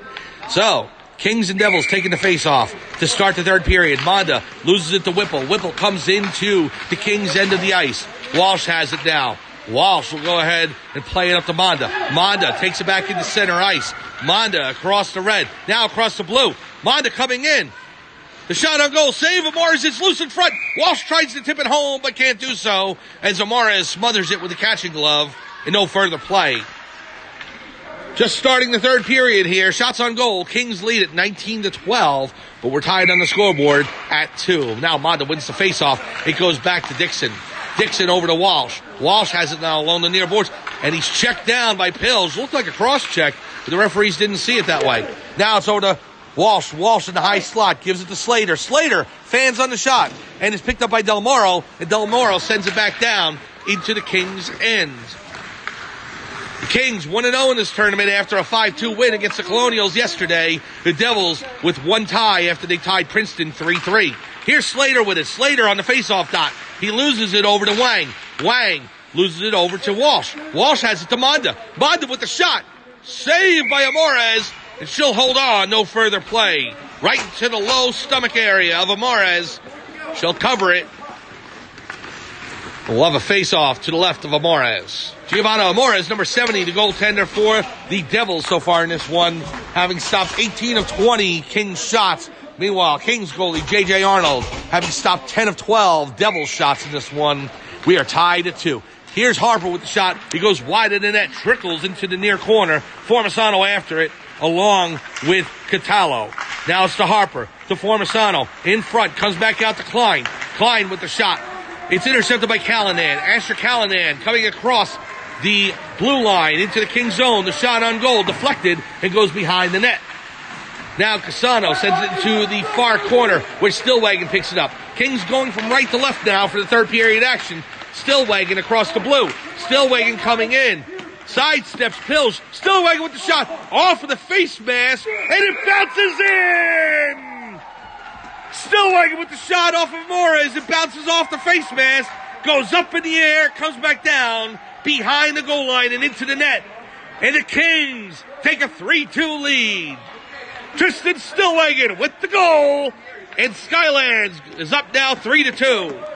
So, Kings and Devils taking the face-off to start the third period. Monda loses it to Whipple. Whipple comes into the Kings' end of the ice. Walsh has it now. Walsh will go ahead and play it up to Monda. Monda takes it back into center ice. Monda across the red. Now across the blue. Monda coming in. The shot on goal. Save. Amores is loose in front. Walsh tries to tip it home, but can't do so as Amores smothers it with a catching glove and no further play. Just starting the third period here. Shots on goal. Kings lead at 19-12, but we're tied on the scoreboard at 2. Now Monda wins the faceoff. It goes back to Dixon. Dixon over to Walsh. Walsh has it now along the near boards, and he's checked down by Pills. Looked like a cross check, but the referees didn't see it that way. Now it's over to Walsh. Walsh in the high slot gives it to Slater. Slater fans on the shot, and is picked up by Del Moro, and Del Moro sends it back down into the Kings' end. The Kings 1-0 in this tournament after a 5-2 win against the Colonials yesterday. The Devils with 1 tie after they tied Princeton 3-3. Here's Slater with it. Slater on the faceoff dot. He loses it over to Wang. Wang loses it over to Walsh. Walsh has it to Monda. Monda with the shot. Saved by Amores. And she'll hold on. No further play. Right to the low stomach area of Amores. She'll cover it. We'll have a face-off to the left of Amores. Giovanna Amores, number 70, the goaltender for the Devils so far in this one, having stopped 18 of 20 Kings shots. Meanwhile, Kings goalie J.J. Arnold having stopped 10 of 12 Devils shots in this one. We are tied at 2. Here's Harper with the shot. He goes wide of the net, trickles into the near corner. Formisano after it, along with Catallo. Now it's to Harper, to Formisano. In front, comes back out to Klein. Klein with the shot. It's intercepted by Callanan. Asher Callanan coming across the blue line into the Kings zone. The shot on goal deflected and goes behind the net. Now Casano sends it to the far corner where Stillwagon picks it up. Kings going from right to left now for the third period action. Stillwagon across the blue. Stillwagon coming in. Sidesteps Pills. Stillwagon with the shot off of the face mask, and it bounces in! Stillwagon with the shot off of Morris. It bounces off the face mask, goes up in the air, comes back down behind the goal line and into the net. And the Kings take a 3-2 lead. Tristan Stillwagon with the goal, and Skylands is up now 3-2.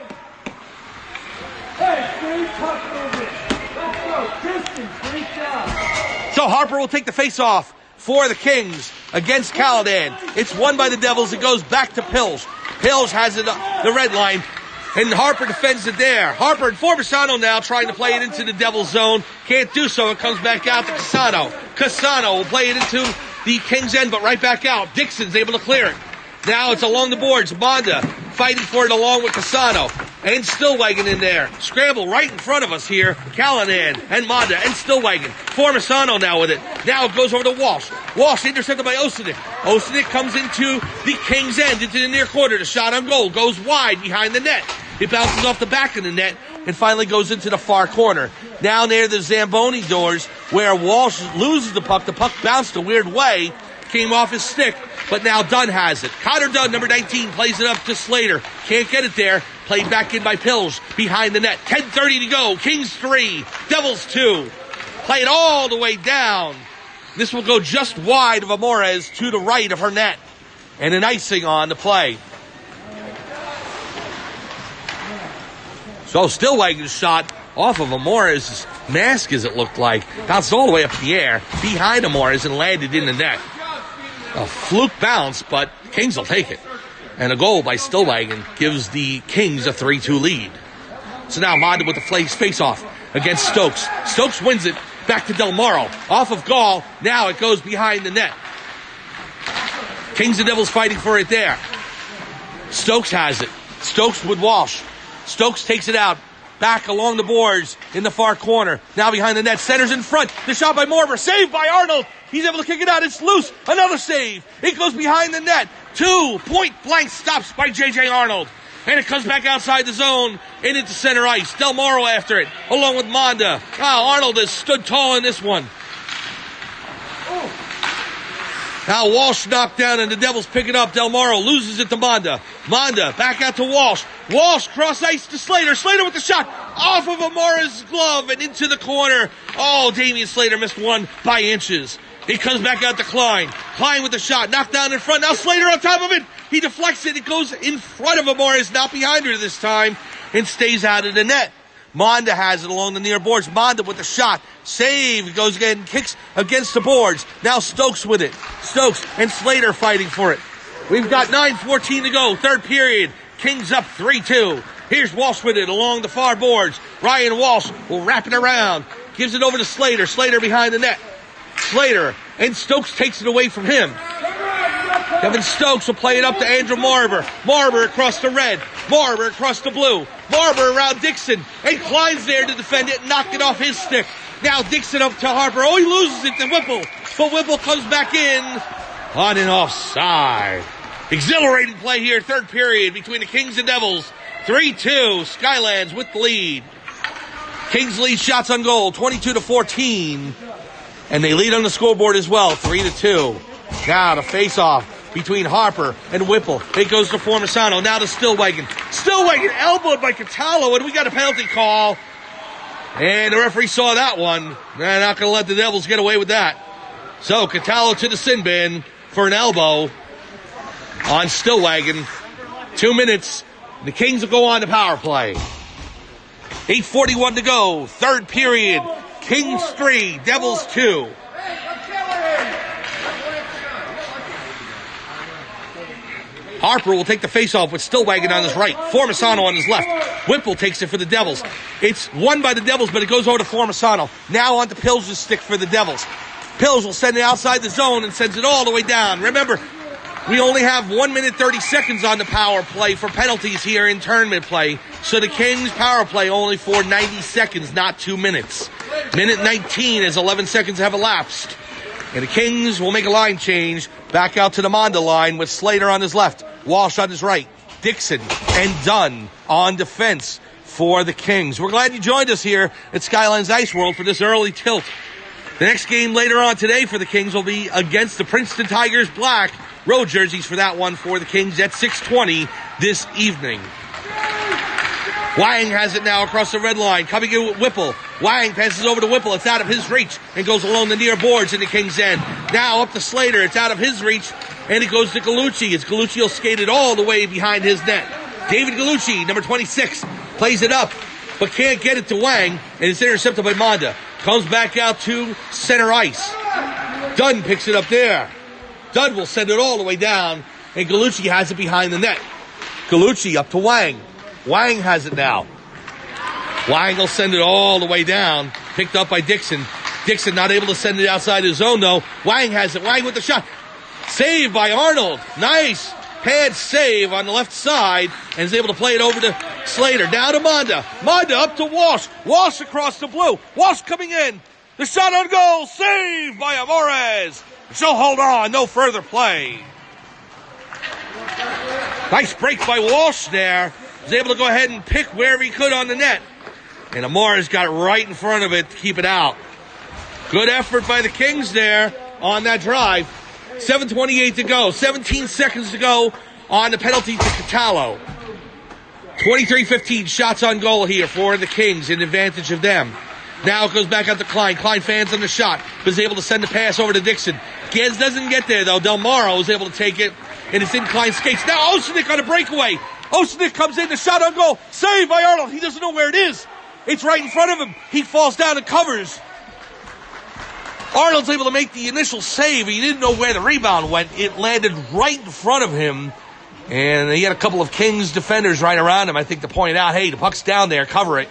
So Harper will take the face-off for the Kings against Callanan. It's won by the Devils. It goes back to Pills. Pills has it the red line, and Harper defends it there. Harper and Formisano now trying to play it into the Devils zone. Can't do so. It comes back out to Casano. Casano will play it into the Kings end, but right back out. Dixon's able to clear it. Now it's along the boards. Monda fighting for it along with Casano. And Stillwagon in there. Scramble right in front of us here. Callahan and Manda and Stillwagon. Formisano now with it. Now it goes over to Walsh. Walsh intercepted by Osenik. Osenik comes into the King's End, into the near quarter. The shot on goal goes wide behind the net. It bounces off the back of the net and finally goes into the far corner. Now near the Zamboni doors where Walsh loses the puck. The puck bounced a weird way. Came off his stick, but now Dunn has it. Connor Dunn, number 19, plays it up to Slater. Can't get it there. Played back in by Pills behind the net. 10:30 to go. Kings 3, Devils 2. Play it all the way down. This will go just wide of Amores to the right of her net. And an icing on the play. So Stillwagon's shot off of Amores' mask, as it looked like. Bounced all the way up in the air behind Amores and landed in the net. A fluke bounce, but Kings will take it. And a goal by Stillwagon gives the Kings a 3-2 lead. So now Manda with the face-off against Stokes. Stokes wins it back to Del Moro. Off of Gall. Now it goes behind the net. Kings and Devils fighting for it there. Stokes has it. Stokes with Walsh. Stokes takes it out. Back along the boards in the far corner. Now behind the net. Centers in front. The shot by Morber. Saved by Arnold. He's able to kick it out. It's loose. Another save. It goes behind the net. 2 point-blank stops by J.J. Arnold. And it comes back outside the zone and into center ice. Del Moro after it, along with Manda. Arnold has stood tall in this one. Now Walsh knocked down and the Devils pick it up. Del Moro loses it to Manda. Manda back out to Walsh. Walsh cross ice to Slater. Slater with the shot off of Amara's glove and into the corner. Oh, Damian Slater missed one by inches. He comes back out to Klein. Klein with the shot. Knocked down in front. Now Slater on top of it. He deflects it. It goes in front of Amores, not behind her this time, and stays out of the net. Manda has it along the near boards. Manda with the shot. Save. Goes again. Kicks against the boards. Now Stokes with it. Stokes and Slater fighting for it. We've got 9:14 to go. Third period. Kings up 3-2. Here's Walsh with it along the far boards. Ryan Walsh will wrap it around. Gives it over to Slater. Slater behind the net. Slater, and Stokes takes it away from him. Kevin Stokes will play it up to Andrew Marber. Marber across the red. Marber across the blue. Marber around Dixon. And Klein's there to defend it and knock it off his stick. Now Dixon up to Harper. Oh, he loses it to Whipple. But Whipple comes back in on an offside. Exhilarating play here, third period between the Kings and Devils. 3-2, Skylands with the lead. Kings lead shots on goal, 22-14. And they lead on the scoreboard as well, 3-2. Now the face-off between Harper and Whipple. It goes to Formisano. Now to Stillwagon. Stillwagon elbowed by Catallo, and we got a penalty call. And the referee saw that one. They're not going to let the Devils get away with that. So Catallo to the sin bin for an elbow on Stillwagon. 2 minutes. The Kings will go on to power play. 8:41 to go. Third period. Kings 3, Devils 2. Harper will take the face-off with Stillwagon on his right. Formisano on his left. Whipple takes it for the Devils. It's won by the Devils, but it goes over to Formisano. Now on to Pills' stick for the Devils. Pills will send it outside the zone and sends it all the way down. Remember, we only have 1 minute 30 seconds on the power play for penalties here in tournament play. So the Kings power play only for 90 seconds, not 2 minutes. Minute 19 as 11 seconds have elapsed. And the Kings will make a line change back out to the Manda line with Slater on his left, Walsh on his right, Dixon and Dunn on defense for the Kings. We're glad you joined us here at Skylands Ice World for this early tilt. The next game later on today for the Kings will be against the Princeton Tigers black road jerseys for that one for the Kings at 6:20 this evening. Wang has it now across the red line. Coming in with Whipple. Wang passes over to Whipple. It's out of his reach and goes along the near boards in the King's End. Now up to Slater. It's out of his reach and it goes to Gallucci. It's Gallucci will skate it all the way behind his net. David Gallucci, number 26, plays it up but can't get it to Wang and it's intercepted by Manda. Comes back out to center ice. Dunn picks it up there. Dunn will send it all the way down and Gallucci has it behind the net. Gallucci up to Wang. Wang has it now. Wang will send it all the way down. Picked up by Dixon. Dixon not able to send it outside his zone, though. Wang has it. Wang with the shot. Saved by Arnold. Nice. pad save on the left side and is able to play it over to Slater. Down to Monda. Monda up to Walsh. Walsh across the blue. Walsh coming in. The shot on goal. Saved by Amores. She'll hold on. No further play. Nice break by Walsh there. Was able to go ahead and pick wherever he could on the net. And Amores got right in front of it to keep it out. Good effort by the Kings there on that drive. 7:28 to go. 17 seconds to go on the penalty to Catallo. 23-15 shots on goal here for the Kings, in advantage of them. Now it goes back out to Klein. Klein fans on the shot, but is able to send the pass over to Dixon. Gez doesn't get there, though. Del Morro is able to take it, and it's in Klein's skates. Now Osenik on a breakaway. Osenik comes in, the shot on goal. Saved by Arnold. He doesn't know where it is. It's right in front of him. He falls down and covers. Arnold's able to make the initial save. He didn't know where the rebound went. It landed right in front of him. And he had a couple of Kings defenders right around him, I think, to point out, hey, the puck's down there, cover it.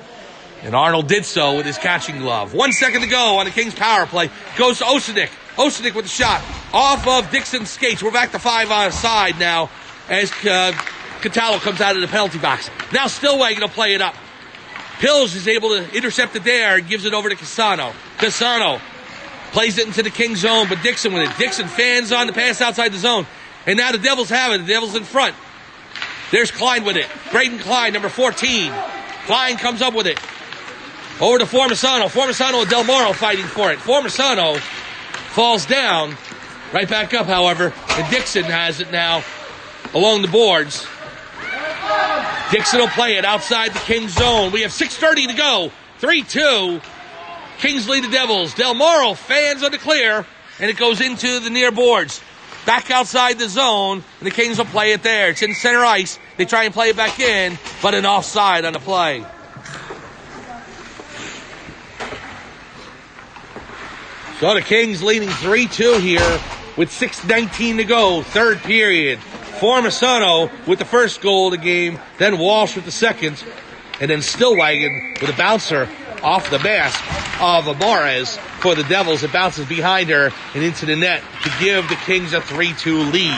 And Arnold did so with his catching glove. 1 second to go on the Kings power play. Goes to Osenik. Osenik with the shot. Off of Dixon's skates. We're back to 5 on a side now as Catallo comes out of the penalty box. Now Stillwagon will play it up. Pills is able to intercept it there and gives it over to Casano. Casano plays it into the King zone, but Dixon with it. Dixon fans on the pass outside the zone. And now the Devils have it. The Devils in front. There's Klein with it. Braden Klein, number 14. Klein comes up with it. Over to Formisano. Formisano and Del Morro fighting for it. Formisano falls down. Right back up, however. And Dixon has it now along the boards. Dixon will play it outside the King zone. We have 6:30 to go. 3-2. Kings lead the Devils. Del Morro fans on the clear, and it goes into the near boards. Back outside the zone, and the Kings will play it there. It's in center ice. They try and play it back in, but an offside on the play. So the Kings leading 3-2 here with 6:19 to go, third period. Formisano with the first goal of the game, then Walsh with the second, and then Stillwagon with a bouncer off the mask of Amores for the Devils. It bounces behind her and into the net to give the Kings a 3-2 lead.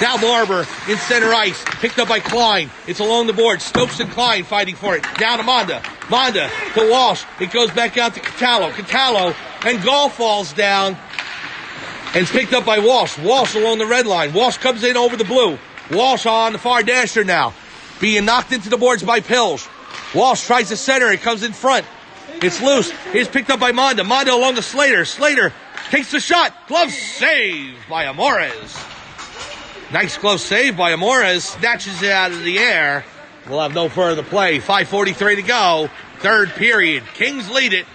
Now Barber in center ice, picked up by Klein. It's along the board. Stokes and Klein fighting for it. Down to Monda. Monda to Walsh. It goes back out to Catallo. Catallo, and Gall falls down and it's picked up by Walsh. Walsh along the red line. Walsh comes in over the blue. Walsh on the far dasher now, being knocked into the boards by Pills. Walsh tries to center. It comes in front. It's loose. It's picked up by Monda. Monda along to Slater. Slater takes the shot. Glove saved by Amores. Nice glove save by Amores. Snatches it out of the air. We'll have no further play. 5:43 to go. Third period. Kings lead it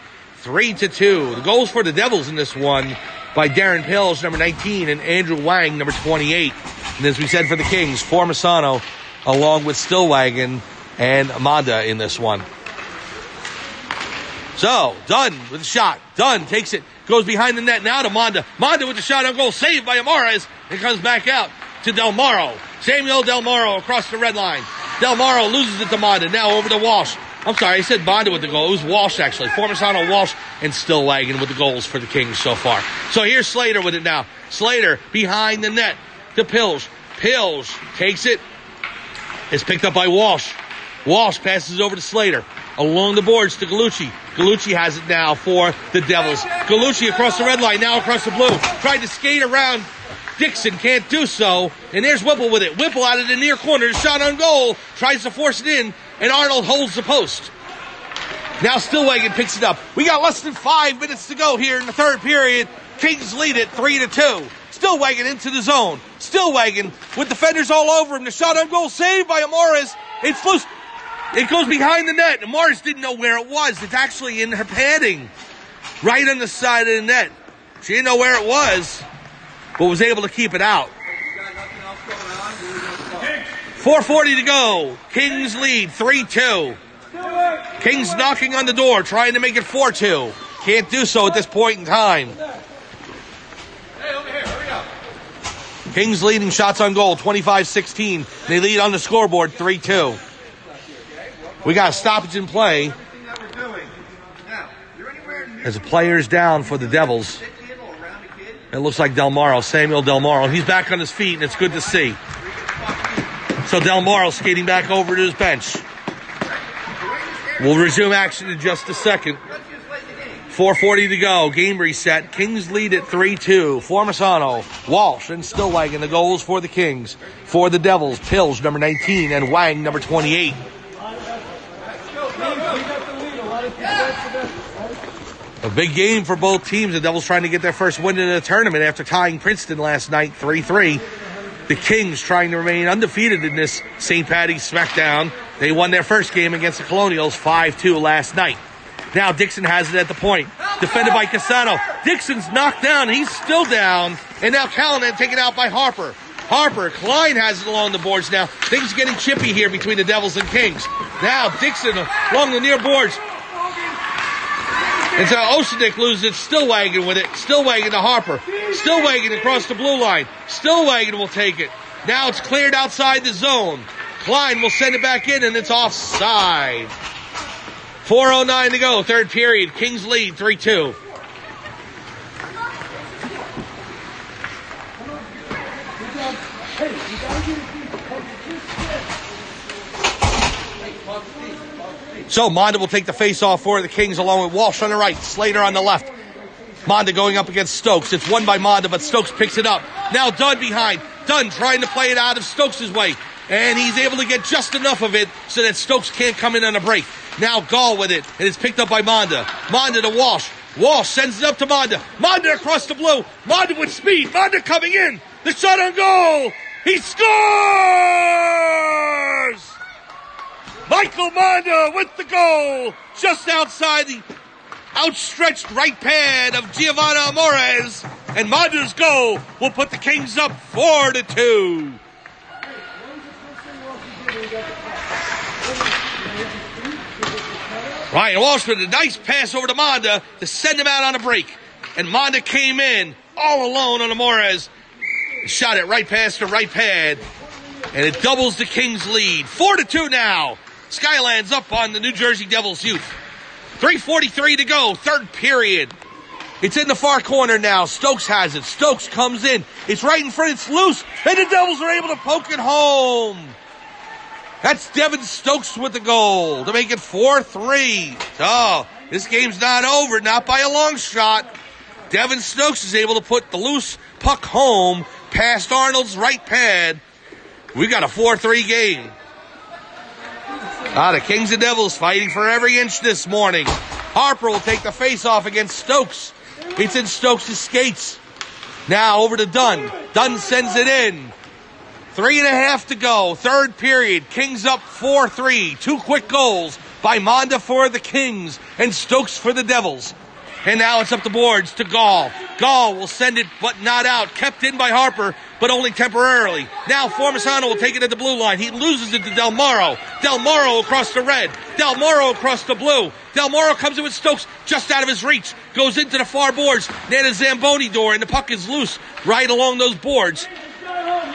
3-2. The goals for the Devils in this one by Darren Pills, number 19, and Andrew Wang, number 28. And as we said for the Kings, Formisano along with Stillwagon and Amanda in this one. So, Dunn with the shot. Dunn takes it, goes behind the net now to Monda. Monda with the shot on goal, saved by Amores. It comes back out to Del Morro. Samuel Del Morro across the red line. Del Morro loses it to Monda. Now over to Walsh. I'm sorry, I said Monda with the goal. It was Walsh, actually. Formisano, Walsh, and Stillwagon with the goals for the Kings so far. So here's Slater with it now. Slater behind the net to Pills. Pills takes it. It's picked up by Walsh. Walsh passes over to Slater. Along the boards to Gallucci. Gallucci has it now for the Devils. Gallucci across the red line, now across the blue. Tried to skate around Dixon, can't do so. And there's Whipple with it. Whipple out of the near corner, shot on goal. Tries to force it in, and Arnold holds the post. Now Stillwagon picks it up. We got less than 5 minutes to go here in the third period. Kings lead it 3-2. Stillwagon into the zone. Stillwagon with defenders all over him. The shot on goal saved by Amores. It's loose. It goes behind the net. Amores didn't know where it was. It's actually in her padding, right on the side of the net. She didn't know where it was, but was able to keep it out. 4:40 to go. Kings lead 3-2. Kings knocking on the door, trying to make it 4-2. Can't do so at this point in time. Kings leading shots on goal, 25-16. They lead on the scoreboard, 3-2. We got a stoppage in play as the player's down for the Devils. It looks like Del Morro, Samuel Del Morro. He's back on his feet, and it's good to see. So Del Moro skating back over to his bench. We'll resume action in just a second. 4:40 to go. Game reset. Kings lead at 3-2. Formisano, Walsh, and Stillwagon the goals for the Kings. For the Devils, Pilge, number 19, and Wang, number 28. A big game for both teams. The Devils trying to get their first win in the tournament after tying Princeton last night 3-3. The Kings trying to remain undefeated in this St. Paddy's Smackdown. They won their first game against the Colonials 5-2 last night. Now Dixon has it at the point. Defended by Casano. Dixon's knocked down. He's still down. And now Callahan taken out by Harper. Klein has it along the boards now. Things getting chippy here between the Devils and Kings. Now Dixon along the near boards. And so Oceanic loses it. Stillwagon with it. Stillwagon to Harper. Stillwagon across the blue line. Stillwagon will take it. Now it's cleared outside the zone. Klein will send it back in, and it's offside. 4:09 to go, third period. Kings lead 3-2. So Monda will take the face-off for the Kings along with Walsh on the right, Slater on the left. Monda going up against Stokes. It's won by Monda, but Stokes picks it up. Now Dunn behind. Dunn trying to play it out of Stokes' way. And he's able to get just enough of it so that Stokes can't come in on a break. Now Gall with it, and it's picked up by Monda. Monda to Walsh. Walsh sends it up to Monda. Monda across the blue. Monda with speed. Monda coming in. The shot on goal. He scores! Michael Monda with the goal. Just outside the outstretched right pad of Giovanna Amores. And Monda's goal will put the Kings up 4-2. Ryan Walsh with a nice pass over to Monda to send him out on a break. And Monda came in all alone on Amores. Shot it right past the right pad. And it doubles the Kings' lead. 4-2 now. Skylands up on the New Jersey Devils youth. 3:43 to go, third period. It's in the far corner now. Stokes has it. Stokes comes in. It's right in front. It's loose. And the Devils are able to poke it home. That's Devin Stokes with the goal to make it 4-3. So, this game's not over, not by a long shot. Devin Stokes is able to put the loose puck home past Arnold's right pad. We got a 4-3 game. The Kings and Devils fighting for every inch this morning. Harper will take the face-off against Stokes. It's in Stokes' skates. Now over to Dunn. Dunn sends it in. 3.5 to go. Third period. Kings up 4-3. Two quick goals by Monda for the Kings and Stokes for the Devils. And now it's up the boards to Gall. Gall will send it, but not out. Kept in by Harper, but only temporarily. Now Formisano will take it at the blue line. He loses it to Del Moro. Del Moro across the red. Del Moro across the blue. Del Moro comes in with Stokes just out of his reach. Goes into the far boards. Near the Zamboni door, and the puck is loose right along those boards.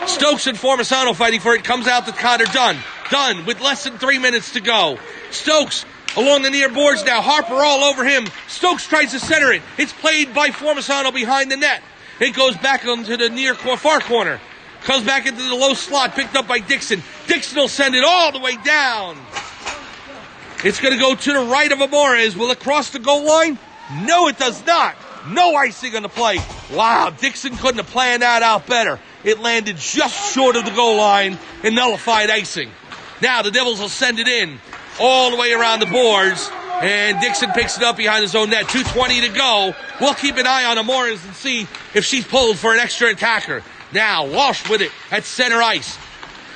Stokes and Formisano fighting for it. Comes out to Connor Dunn. Dunn with less than 3 minutes to go. Stokes along the near boards now. Harper all over him. Stokes tries to center it. It's played by Formisano behind the net. It goes back onto the near far corner. Comes back into the low slot, picked up by Dixon. Dixon will send it all the way down. It's going to go to the right of Amores. Will it cross the goal line? No, it does not. No icing on the play. Wow, Dixon couldn't have planned that out better. It landed just short of the goal line and nullified icing. Now the Devils will send it in all the way around the boards, and Dixon picks it up behind his own net. 2:20 to go. We'll keep an eye on Amores and see if she's pulled for an extra attacker. Now Walsh with it at center ice.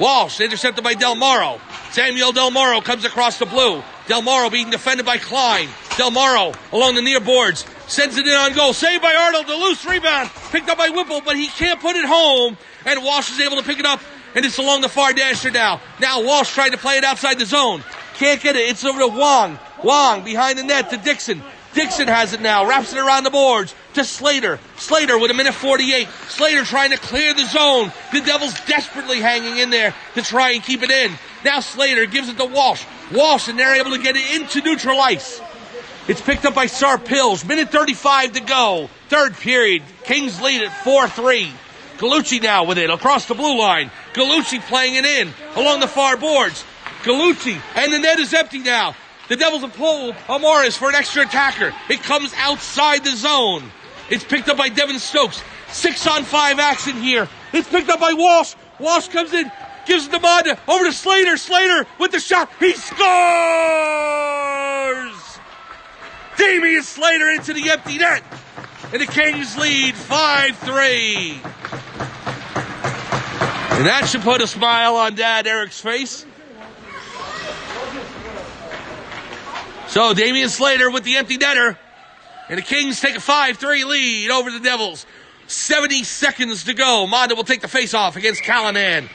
Walsh intercepted by Del Moro. Samuel Del Moro comes across the blue. Del Moro being defended by Klein. Del Moro along the near boards. Sends it in on goal. Saved by Arnold. The loose rebound. Picked up by Whipple, but he can't put it home. And Walsh is able to pick it up. And it's along the far dasher now. Now Walsh trying to play it outside the zone. Can't get it. It's over to Wong. Wong behind the net to Dixon. Dixon has it now. Wraps it around the boards to Slater. Slater with 1:48. Slater trying to clear the zone. The Devils desperately hanging in there to try and keep it in. Now Slater gives it to Walsh. Walsh, and they're able to get it into neutral ice. It's picked up by Pilge. 1:35 to go. Third period. Kings lead at 4-3. Galucci now with it across the blue line. Gallucci playing it in along the far boards. Gallucci, and the net is empty now. The Devils have pulled Amoris for an extra attacker. It comes outside the zone. It's picked up by Devin Stokes. 6-on-5 action here. It's picked up by Walsh. Walsh comes in, gives it to Manda. Over to Slater. Slater with the shot. He scores! Damian Slater into the empty net. And the Kings lead 5-3. And that should put a smile on Dad Eric's face. So Damian Slater with the empty netter. And the Kings take a 5-3 lead over the Devils. 70 seconds to go. Manda will take the face-off against Callahan.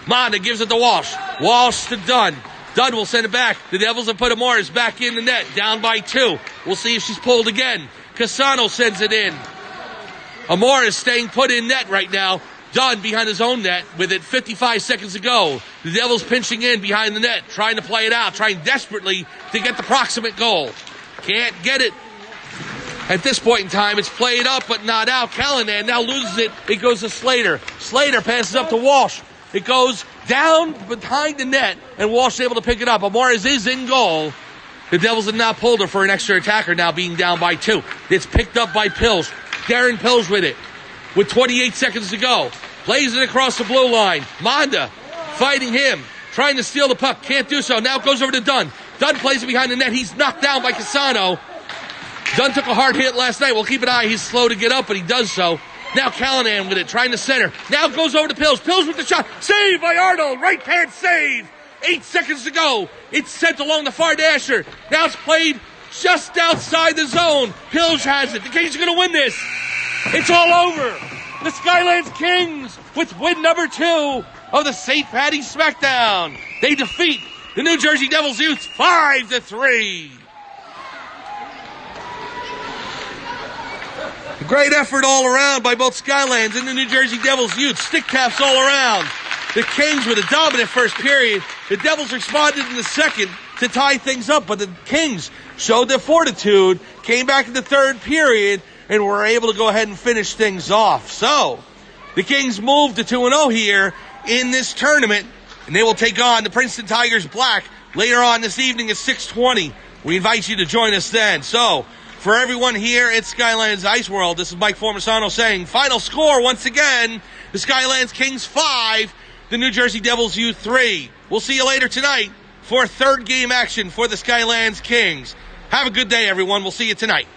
Manda gives it to Walsh. Walsh to Dunn. Dunn will send it back. The Devils have put Amoris back in the net, down by 2. We'll see if she's pulled again. Casano sends it in. Amoris staying put in net right now. Dunn behind his own net with it 55 seconds to go. The Devils pinching in behind the net, trying to play it out, trying desperately to get the proximate goal. Can't get it. At this point in time, it's played up but not out. Callahan now loses it. It goes to Slater. Slater passes up to Walsh. It goes down behind the net, and Walsh is able to pick it up. Amoris is in goal. The Devils have now pulled her for an extra attacker, now being down by 2. It's picked up by Pills. Darren Pills with it. With 28 seconds to go. Plays it across the blue line. Manda fighting him. Trying to steal the puck. Can't do so. Now it goes over to Dunn. Dunn plays it behind the net. He's knocked down by Casano. Dunn took a hard hit last night. We'll keep an eye. He's slow to get up, but he does so. Now Callahan with it, trying to center. Now it goes over to Pills. Pills with the shot. Save by Arnold. Right hand save. 8 seconds to go. It's sent along the far dasher. Now it's played just outside the zone. Pills has it. The Kings are going to win this. It's all over. The Skylands Kings with win number 2 of the St. Paddy Smackdown. They defeat the New Jersey Devils Youth 5-3. A great effort all around by both Skylands and the New Jersey Devils Youth. Stick taps all around. The Kings with a dominant first period. The Devils responded in the second to tie things up, but the Kings showed their fortitude, came back in the third period, and were able to go ahead and finish things off. So, the Kings move to 2-0 here in this tournament, and they will take on the Princeton Tigers Black later on this evening at 6:20. We invite you to join us then. So, for everyone here at Skylands Ice World, this is Mike Formisano saying, final score once again, the Skylands Kings 5, the New Jersey Devils Youth 3. We'll see you later tonight for third game action for the Skylands Kings. Have a good day, everyone. We'll see you tonight.